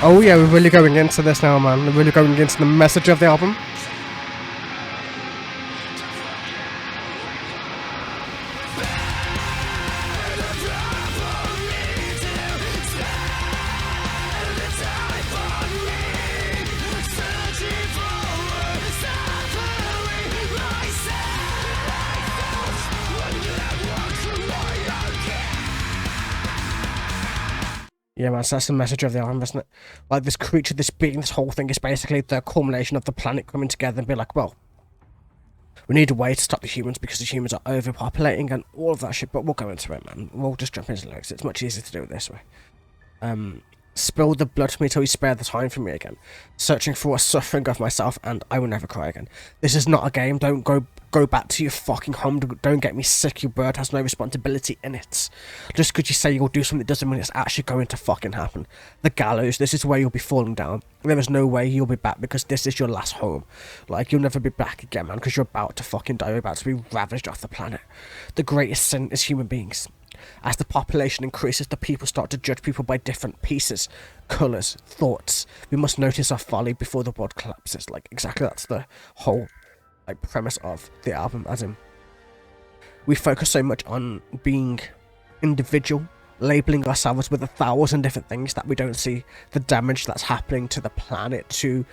Oh yeah, we're really going into this now, man. We're really going into the message of the album. Yeah, man, so that's the message of the album, isn't it? Like, this creature, this being, this whole thing is basically the culmination of the planet coming together and be like, well, we need a way to stop the humans because the humans are overpopulating and all of that shit, but we'll go into it, man. We'll just jump into lyrics. It's much easier to do it this way. Spill the blood for me till you spare the time for me again. Searching for a suffering of myself, and I will never cry again. This is not a game. Don't go back to your fucking home. Don't get me sick. Your bird has no responsibility in it. Just because you say you'll do something doesn't mean it's actually going to fucking happen. The gallows, this is where you'll be falling down. There is no way you'll be back because this is your last home. Like, you'll never be back again, man, because you're about to fucking die. You're about to be ravaged off the planet. The greatest sin is human beings. As the population increases, the people start to judge people by different pieces, colours, thoughts. We must notice our folly before the world collapses. Like, exactly, that's the whole, like, premise of the album, as in, we focus so much on being individual, labelling ourselves with 1,000 different things, that we don't see the damage that's happening to the planet, to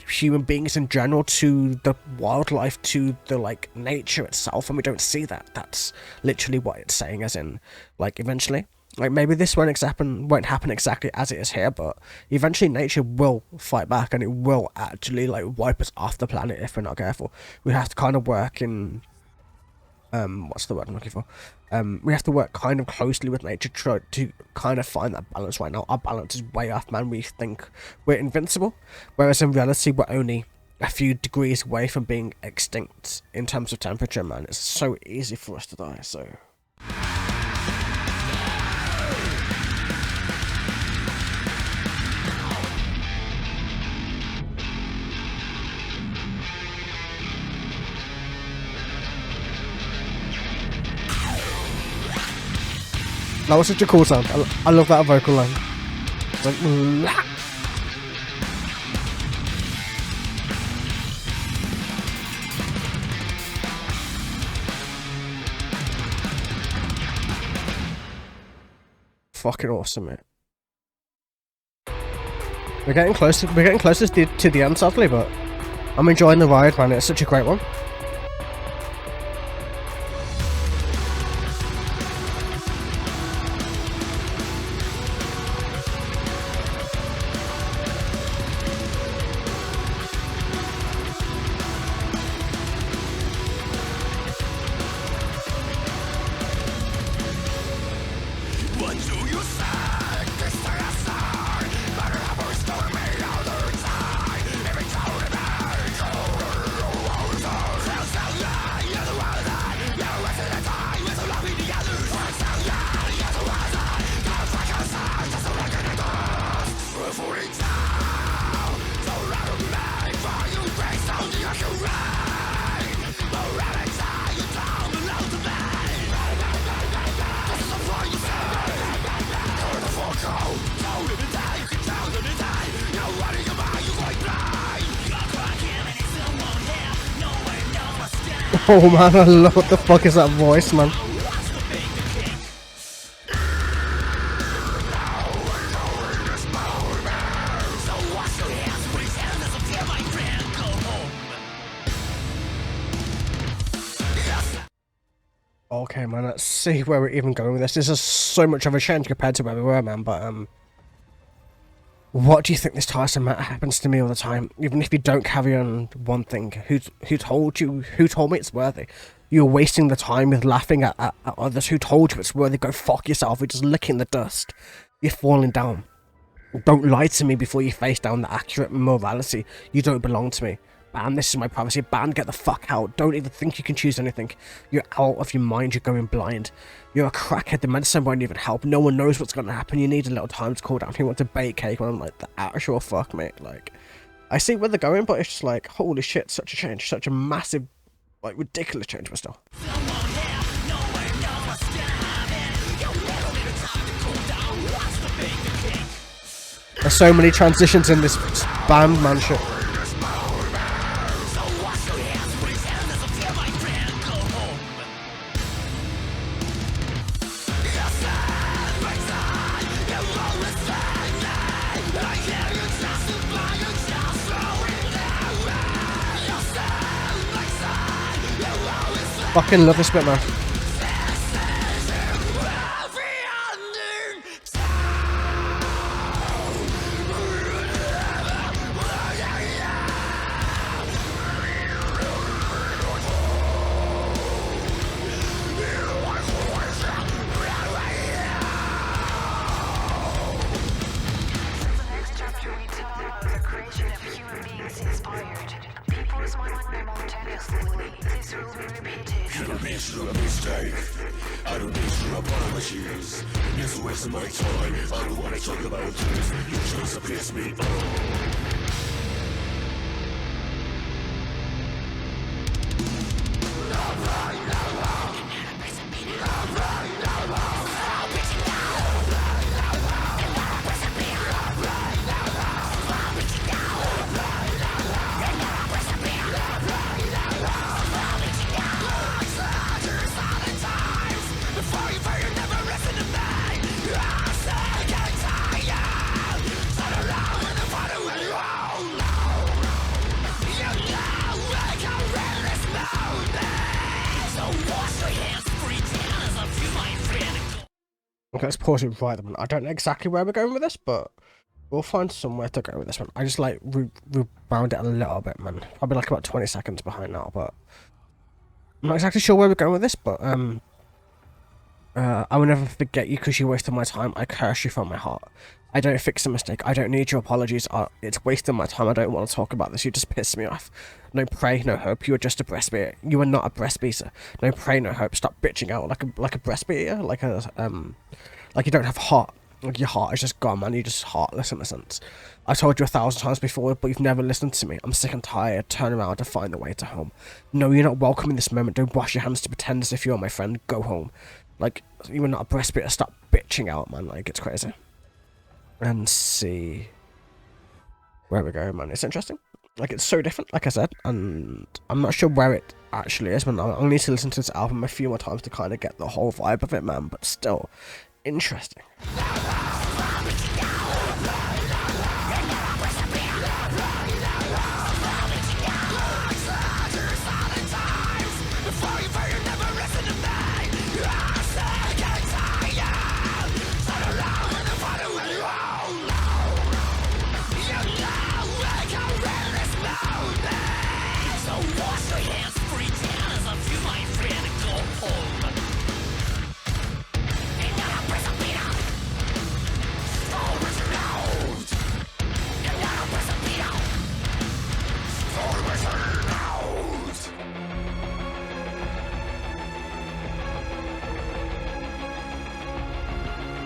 human beings in general, to the wildlife, to the, like, nature itself, and we don't see that. That's literally what it's saying, as in, like, eventually, like, maybe this won't happen exactly as it is here, but eventually nature will fight back and it will actually, like, wipe us off the planet if we're not careful. We have to kind of work in what's the word I'm looking for? We have to work kind of closely with nature to kind of find that balance. Right now, our balance is way off, man. We think we're invincible, whereas in reality, we're only a few degrees away from being extinct in terms of temperature, man. It's so easy for us to die, so... That was such a cool sound. I love that vocal line. It's like... Fucking awesome, mate. We're getting close to the end, sadly, but I'm enjoying the ride, man. It's such a great one. Oh man, I love what the fuck is that voice, man. Okay, man, let's see where we're even going with this. This is so much of a change compared to where we were, man, but, what do you think this tiresome matter happens to me all the time? Even if you don't carry on one thing, who told me it's worthy? You're wasting the time with laughing at others. Who told you it's worthy? Go fuck yourself. You're just licking the dust. You're falling down. Don't lie to me before you face down the accurate morality. You don't belong to me. Ban, this is my privacy. Ban, get the fuck out. Don't even think you can choose anything. You're out of your mind. You're going blind. You're a crackhead. The medicine won't even help. No one knows what's going to happen. You need a little time to cool down. You want to bake cake when I'm like, the actual fuck, mate. Like, I see where they're going, but it's just like, holy shit, such a change. Such a massive, like, ridiculous change, but still. There's so many transitions in this band, man, shit. Fucking love this bit, man. Okay, let's pause it right there. I don't know exactly where we're going with this, but we'll find somewhere to go with this one. I just like rewound it a little bit, man. Probably like about 20 seconds behind now, but I'm not exactly sure where we're going with this, but I will never forget you because you wasted my time. I curse you from my heart. I don't fix a mistake. I don't need your apologies. It's wasting my time. I don't want to talk about this. You just piss me off. No pray, no hope. You are just a breast beater. You are not a breast beater. No pray, no hope. Stop bitching out like a breast beater. Like you don't have heart. Like your heart is just gone, man. You're just heartless in a sense. I told you 1,000 times before, but you've never listened to me. I'm sick and tired. Turn around to find the way to home. No, you're not welcome in this moment. Don't wash your hands to pretend as if you're my friend. Go home. Like, you are not a breast beater. Stop bitching out, man. Like, it's crazy. And see where we go, man. It's interesting. Like, it's so different, like I said, and I'm not sure where it actually is, man. I'll need to listen to this album a few more times to kind of get the whole vibe of it, man, but still interesting.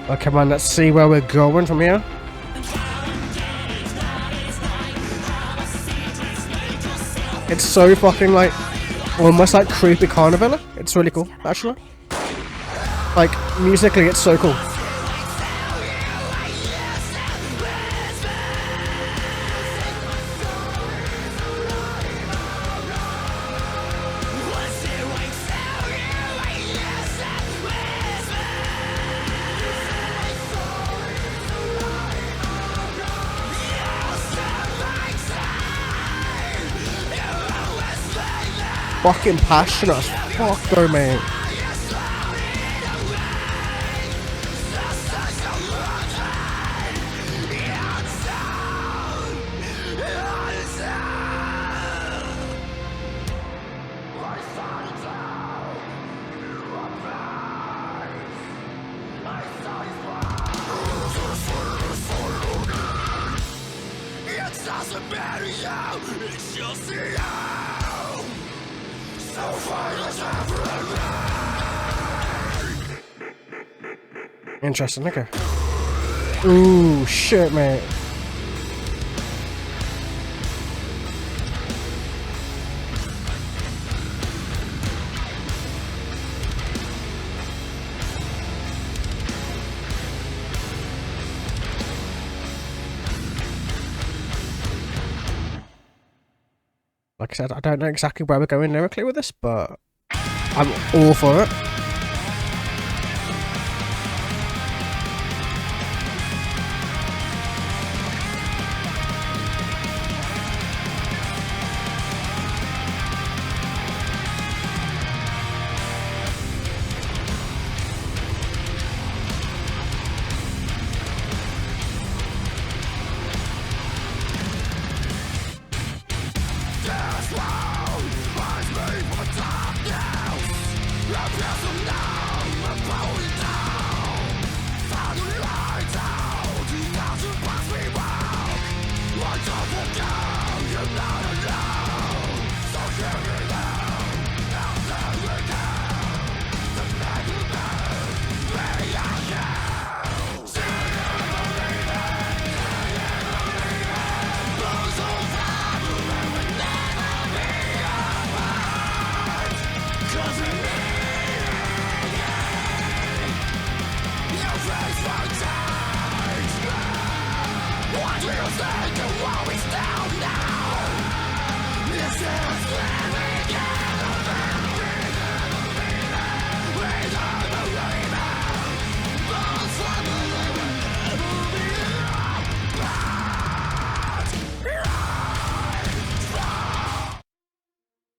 Okay, man, let's see where we're going from here. It's so fucking, like, almost like creepy carnival. It's really cool, actually. Like, musically, it's so cool. fucking passionate as fuck though, mate. Interesting, okay. Ooh, shit, mate. Like I said, I don't know exactly where we're going lyrically with this, but I'm all for it.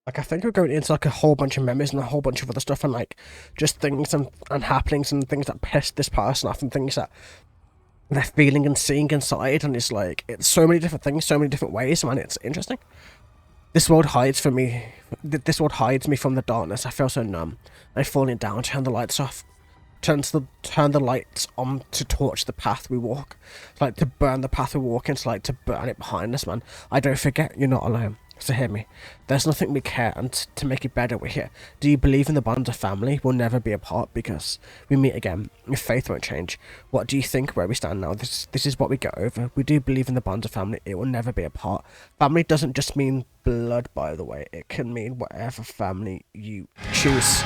Like, I think we're going into like a whole bunch of memories and a whole bunch of other stuff, and like just things and happenings and things that pissed this person off and things that they're feeling and seeing inside, and it's like, it's so many different things, so many different ways, man. It's interesting. This world hides from me. This world hides me from the darkness. I feel so numb. I'm falling down. Turn the lights off. Turn the lights on to torch the path we walk. It's like to burn the path we walk in. It's like to burn it behind us, man. I don't forget. You're not alone. So hear me. There's nothing we care, and to make it better, we're here. Do you believe in the bond of family? We'll never be apart because we meet again. If faith won't change. What do you think where we stand now? This is what we get over. We do believe in the bond of family. It will never be apart. Family doesn't just mean blood, by the way. It can mean whatever family you choose.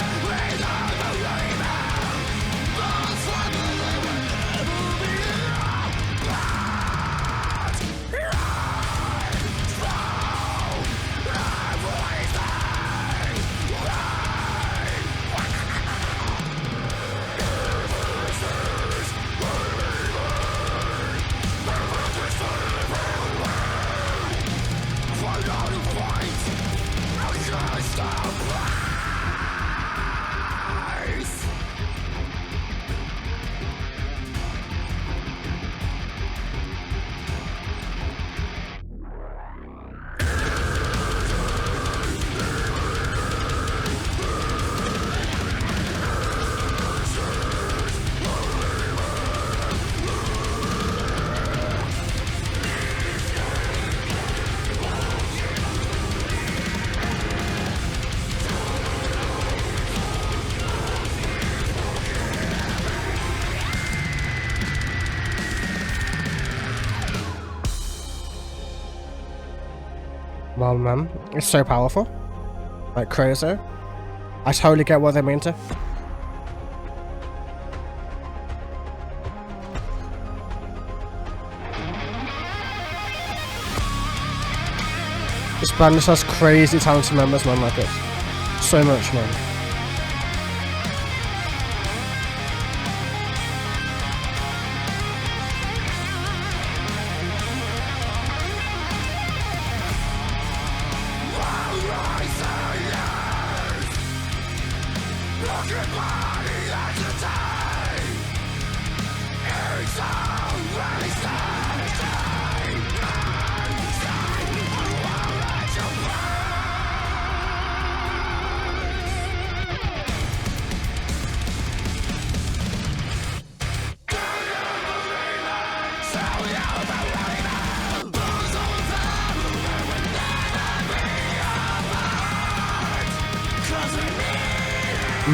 Well, man, it's so powerful. Like, crazy. I totally get what they mean to. This band just has crazy talented members, man, like it. So much, man.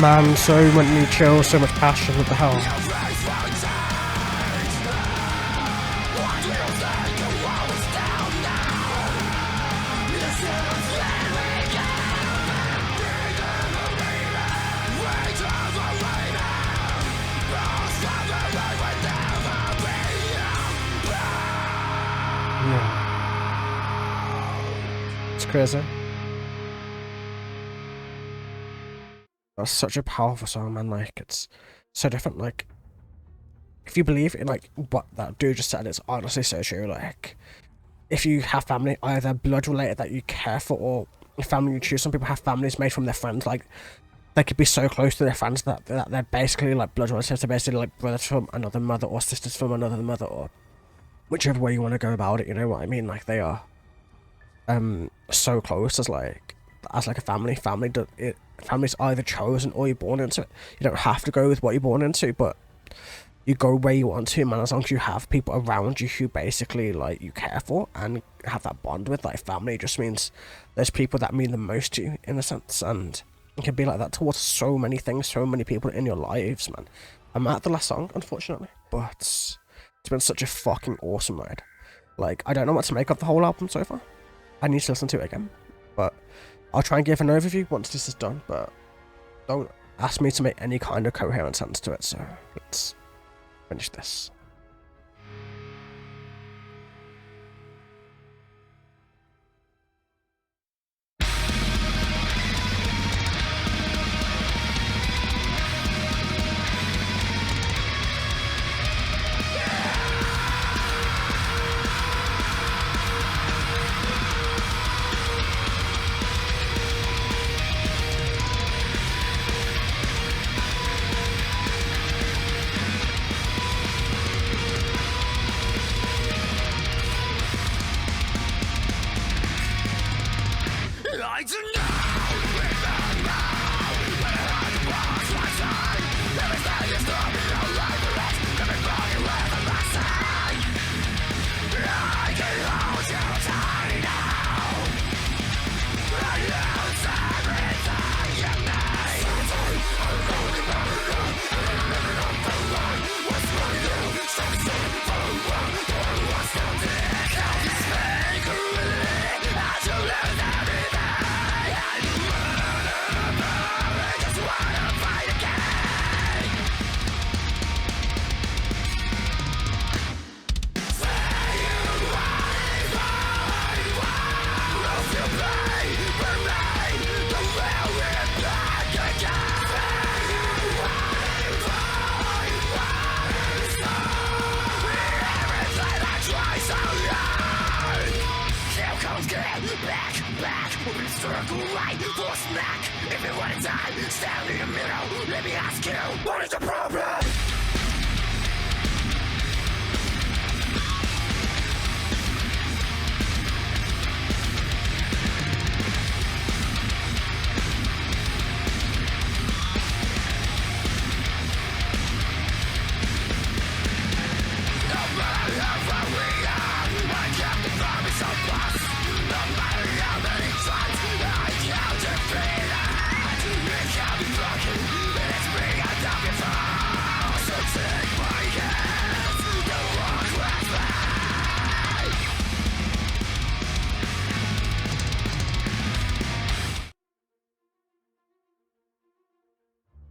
Man, so many chills, so much passion, what the hell? Yeah. It's crazy. That's such a powerful song, man. Like, it's so different. Like, if you believe in like what that dude just said, it's honestly so true. Like, if you have family, either blood related that you care for, or family you choose. Some people have families made from their friends. Like, they could be so close to their friends that they're basically like blood relatives. They're basically like brothers from another mother, or sisters from another mother, or whichever way you want to go about it. You know what I mean? Like, they are so close as like a family. Family's either chosen or you're born into it. You don't have to go with what you're born into, but you go where you want to, man, as long as you have people around you who basically like you care for and have that bond with. Like, family just means there's people that mean the most to you in a sense, and it can be like that towards so many things, so many people in your lives, man. I'm at the last song, unfortunately, but it's been such a fucking awesome ride. Like, I don't know what to make of the whole album so far. I need to listen to it again, but I'll try and give an overview once this is done, but don't ask me to make any kind of coherent sense to it, so let's finish this.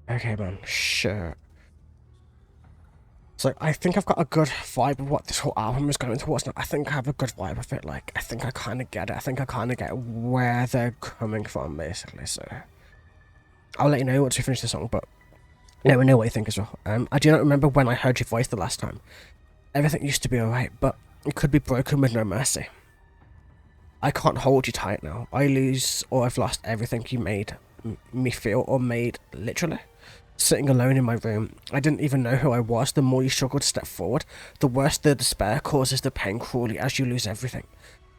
Okay, man, sure. So I think I've got a good vibe of what this whole album is going towards now. I think I have a good vibe of it. Like, I think I kind of get it. I think I kind of get where they're coming from, basically. So I'll let you know once we finish the song, but let me know what you think as well. I do not remember when I heard your voice the last time. Everything used to be alright, but it could be broken with no mercy. I can't hold you tight now. I lose or I've lost everything you made me feel, or made literally. sitting alone in my room. I didn't even know who I was. The more you struggle to step forward, the worse the despair causes the pain cruelly as you lose everything.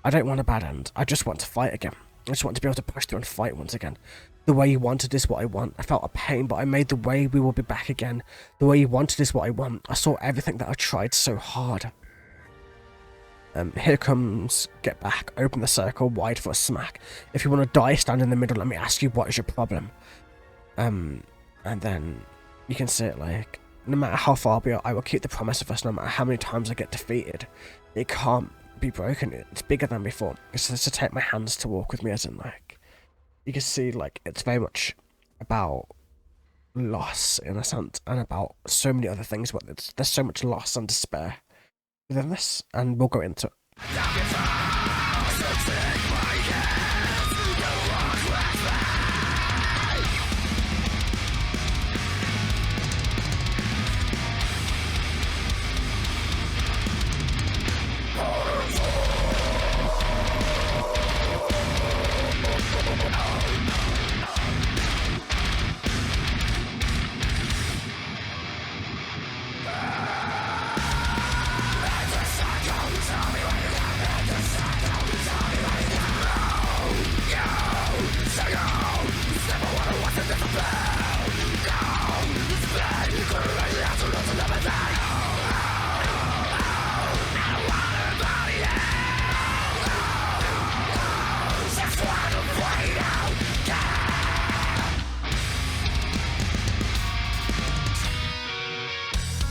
I don't want a bad end. I just want to fight again. I just want to be able to push through and fight once again. The way you wanted is what I want. I felt a pain, but I made the way we will be back again. The way you wanted is what I want. I saw everything that I tried so hard. Here comes Get Back. Open the circle wide for a smack. If you want to die, stand in the middle. Let me ask you, what is your problem? And then you can say it like, no matter how far I will keep the promise of us, no matter how many times I get defeated. It can't be broken. It's bigger than before. It's just to take my hands to walk with me, as in like, you can see like it's very much about loss in a sense, and about so many other things. But there's so much loss and despair within this, and we'll go into it.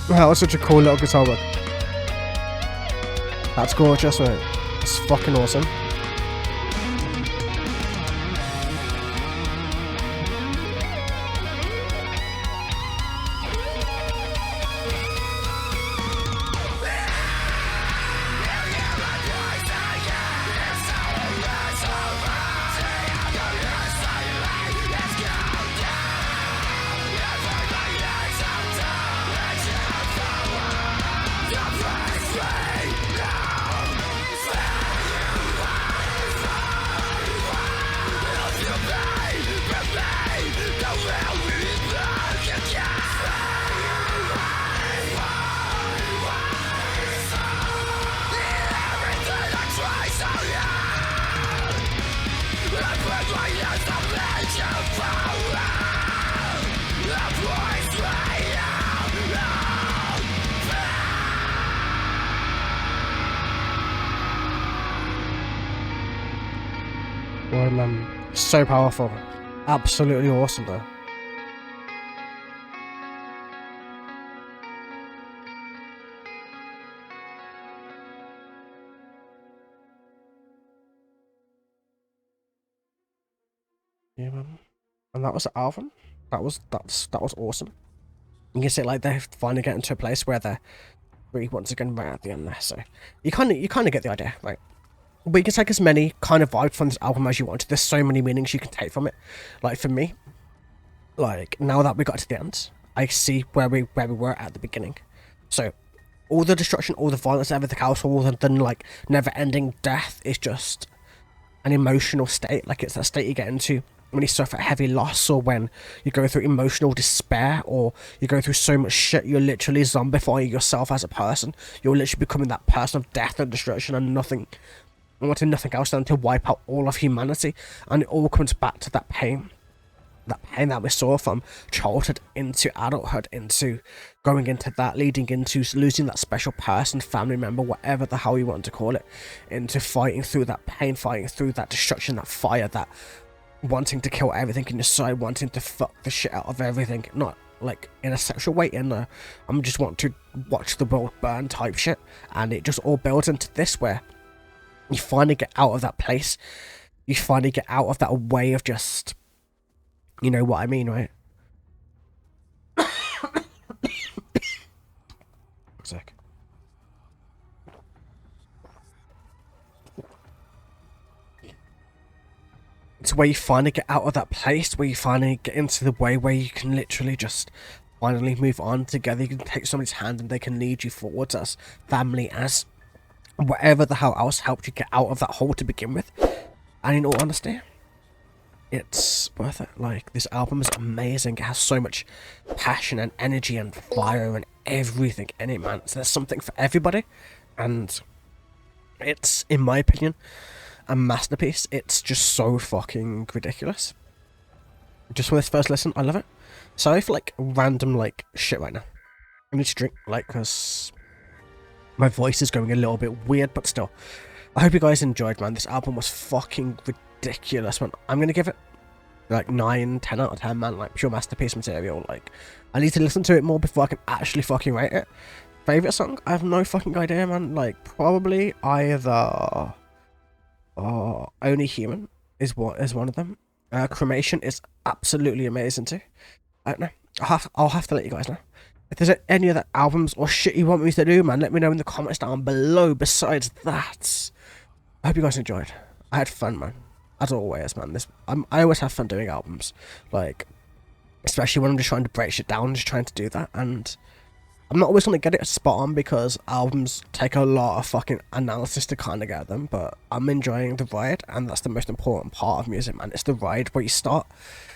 That was such a cool little guitar work. That's gorgeous, mate. It's fucking awesome. Well, so powerful. Absolutely awesome, though. Yeah, man. And that was the album. That was awesome. You can see like they're finally getting to a place where they're really once again right at the end there. So you kind of get the idea, right? But you can take as many kind of vibes from this album as you want. There's so many meanings you can take from it. Like for me, like now that we got to the end, I see where we were at the beginning. So all the destruction, all the violence, everything else, all the like never-ending death is just an emotional state. Like it's that state you get into when you suffer heavy loss, or when you go through emotional despair, or you go through so much shit you're literally zombifying yourself as a person. You're literally becoming that person of death and destruction and nothing. Wanting nothing else than to wipe out all of humanity, and it all comes back to that pain that we saw from childhood into adulthood, into going into that, leading into losing that special person, family member, whatever the hell you want to call it, into fighting through that pain, fighting through that destruction, that fire, that wanting to kill everything in your side, wanting to fuck the shit out of everything, not like in a sexual way, in a I'm just want to watch the world burn type shit, and it just all builds into this where you finally get out of that place. You finally get out of that way of just, you know what I mean, right? Sick. It's where you finally get out of that place, where you finally get into the way where you can literally just finally move on together. You can take somebody's hand and they can lead you forwards as family, as whatever the hell else helped you get out of that hole to begin with. And in all honesty, it's worth it. Like, this album is amazing. It has so much passion and energy and fire and everything in it, man. So there's something for everybody, and it's, in my opinion, a masterpiece. It's just so fucking ridiculous. Just for this first listen, I love it. Sorry for, like, random, like, shit right now. I need to drink, like, because my voice is going a little bit weird, but still. I hope you guys enjoyed, man. This album was fucking ridiculous, man. I'm gonna give it, like, 9, 10 out of 10, man. Like, pure masterpiece material. Like, I need to listen to it more before I can actually fucking rate it. Favorite song? I have no fucking idea, man. Like, probably either... Only Human is one of them. Cremation is absolutely amazing too. I don't know. I'll have to let you guys know. If there's any other albums or shit you want me to do, man, let me know in the comments down below. Besides that, I hope you guys enjoyed. I had fun, man. As always, man. I always have fun doing albums. Like, especially when I'm just trying to break shit down, just trying to do that. And I'm not always going to get it spot on because albums take a lot of fucking analysis to kind of get them, but I'm enjoying the ride, and that's the most important part of music, man. It's the ride where you start.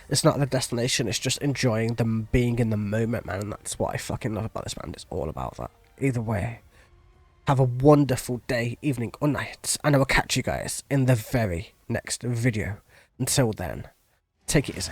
It's not the destination, it's just enjoying them, being in the moment, man, and that's what I fucking love about this band. It's all about that. Either way, have a wonderful day, evening, or night, and I will catch you guys in the very next video. Until then, take it easy.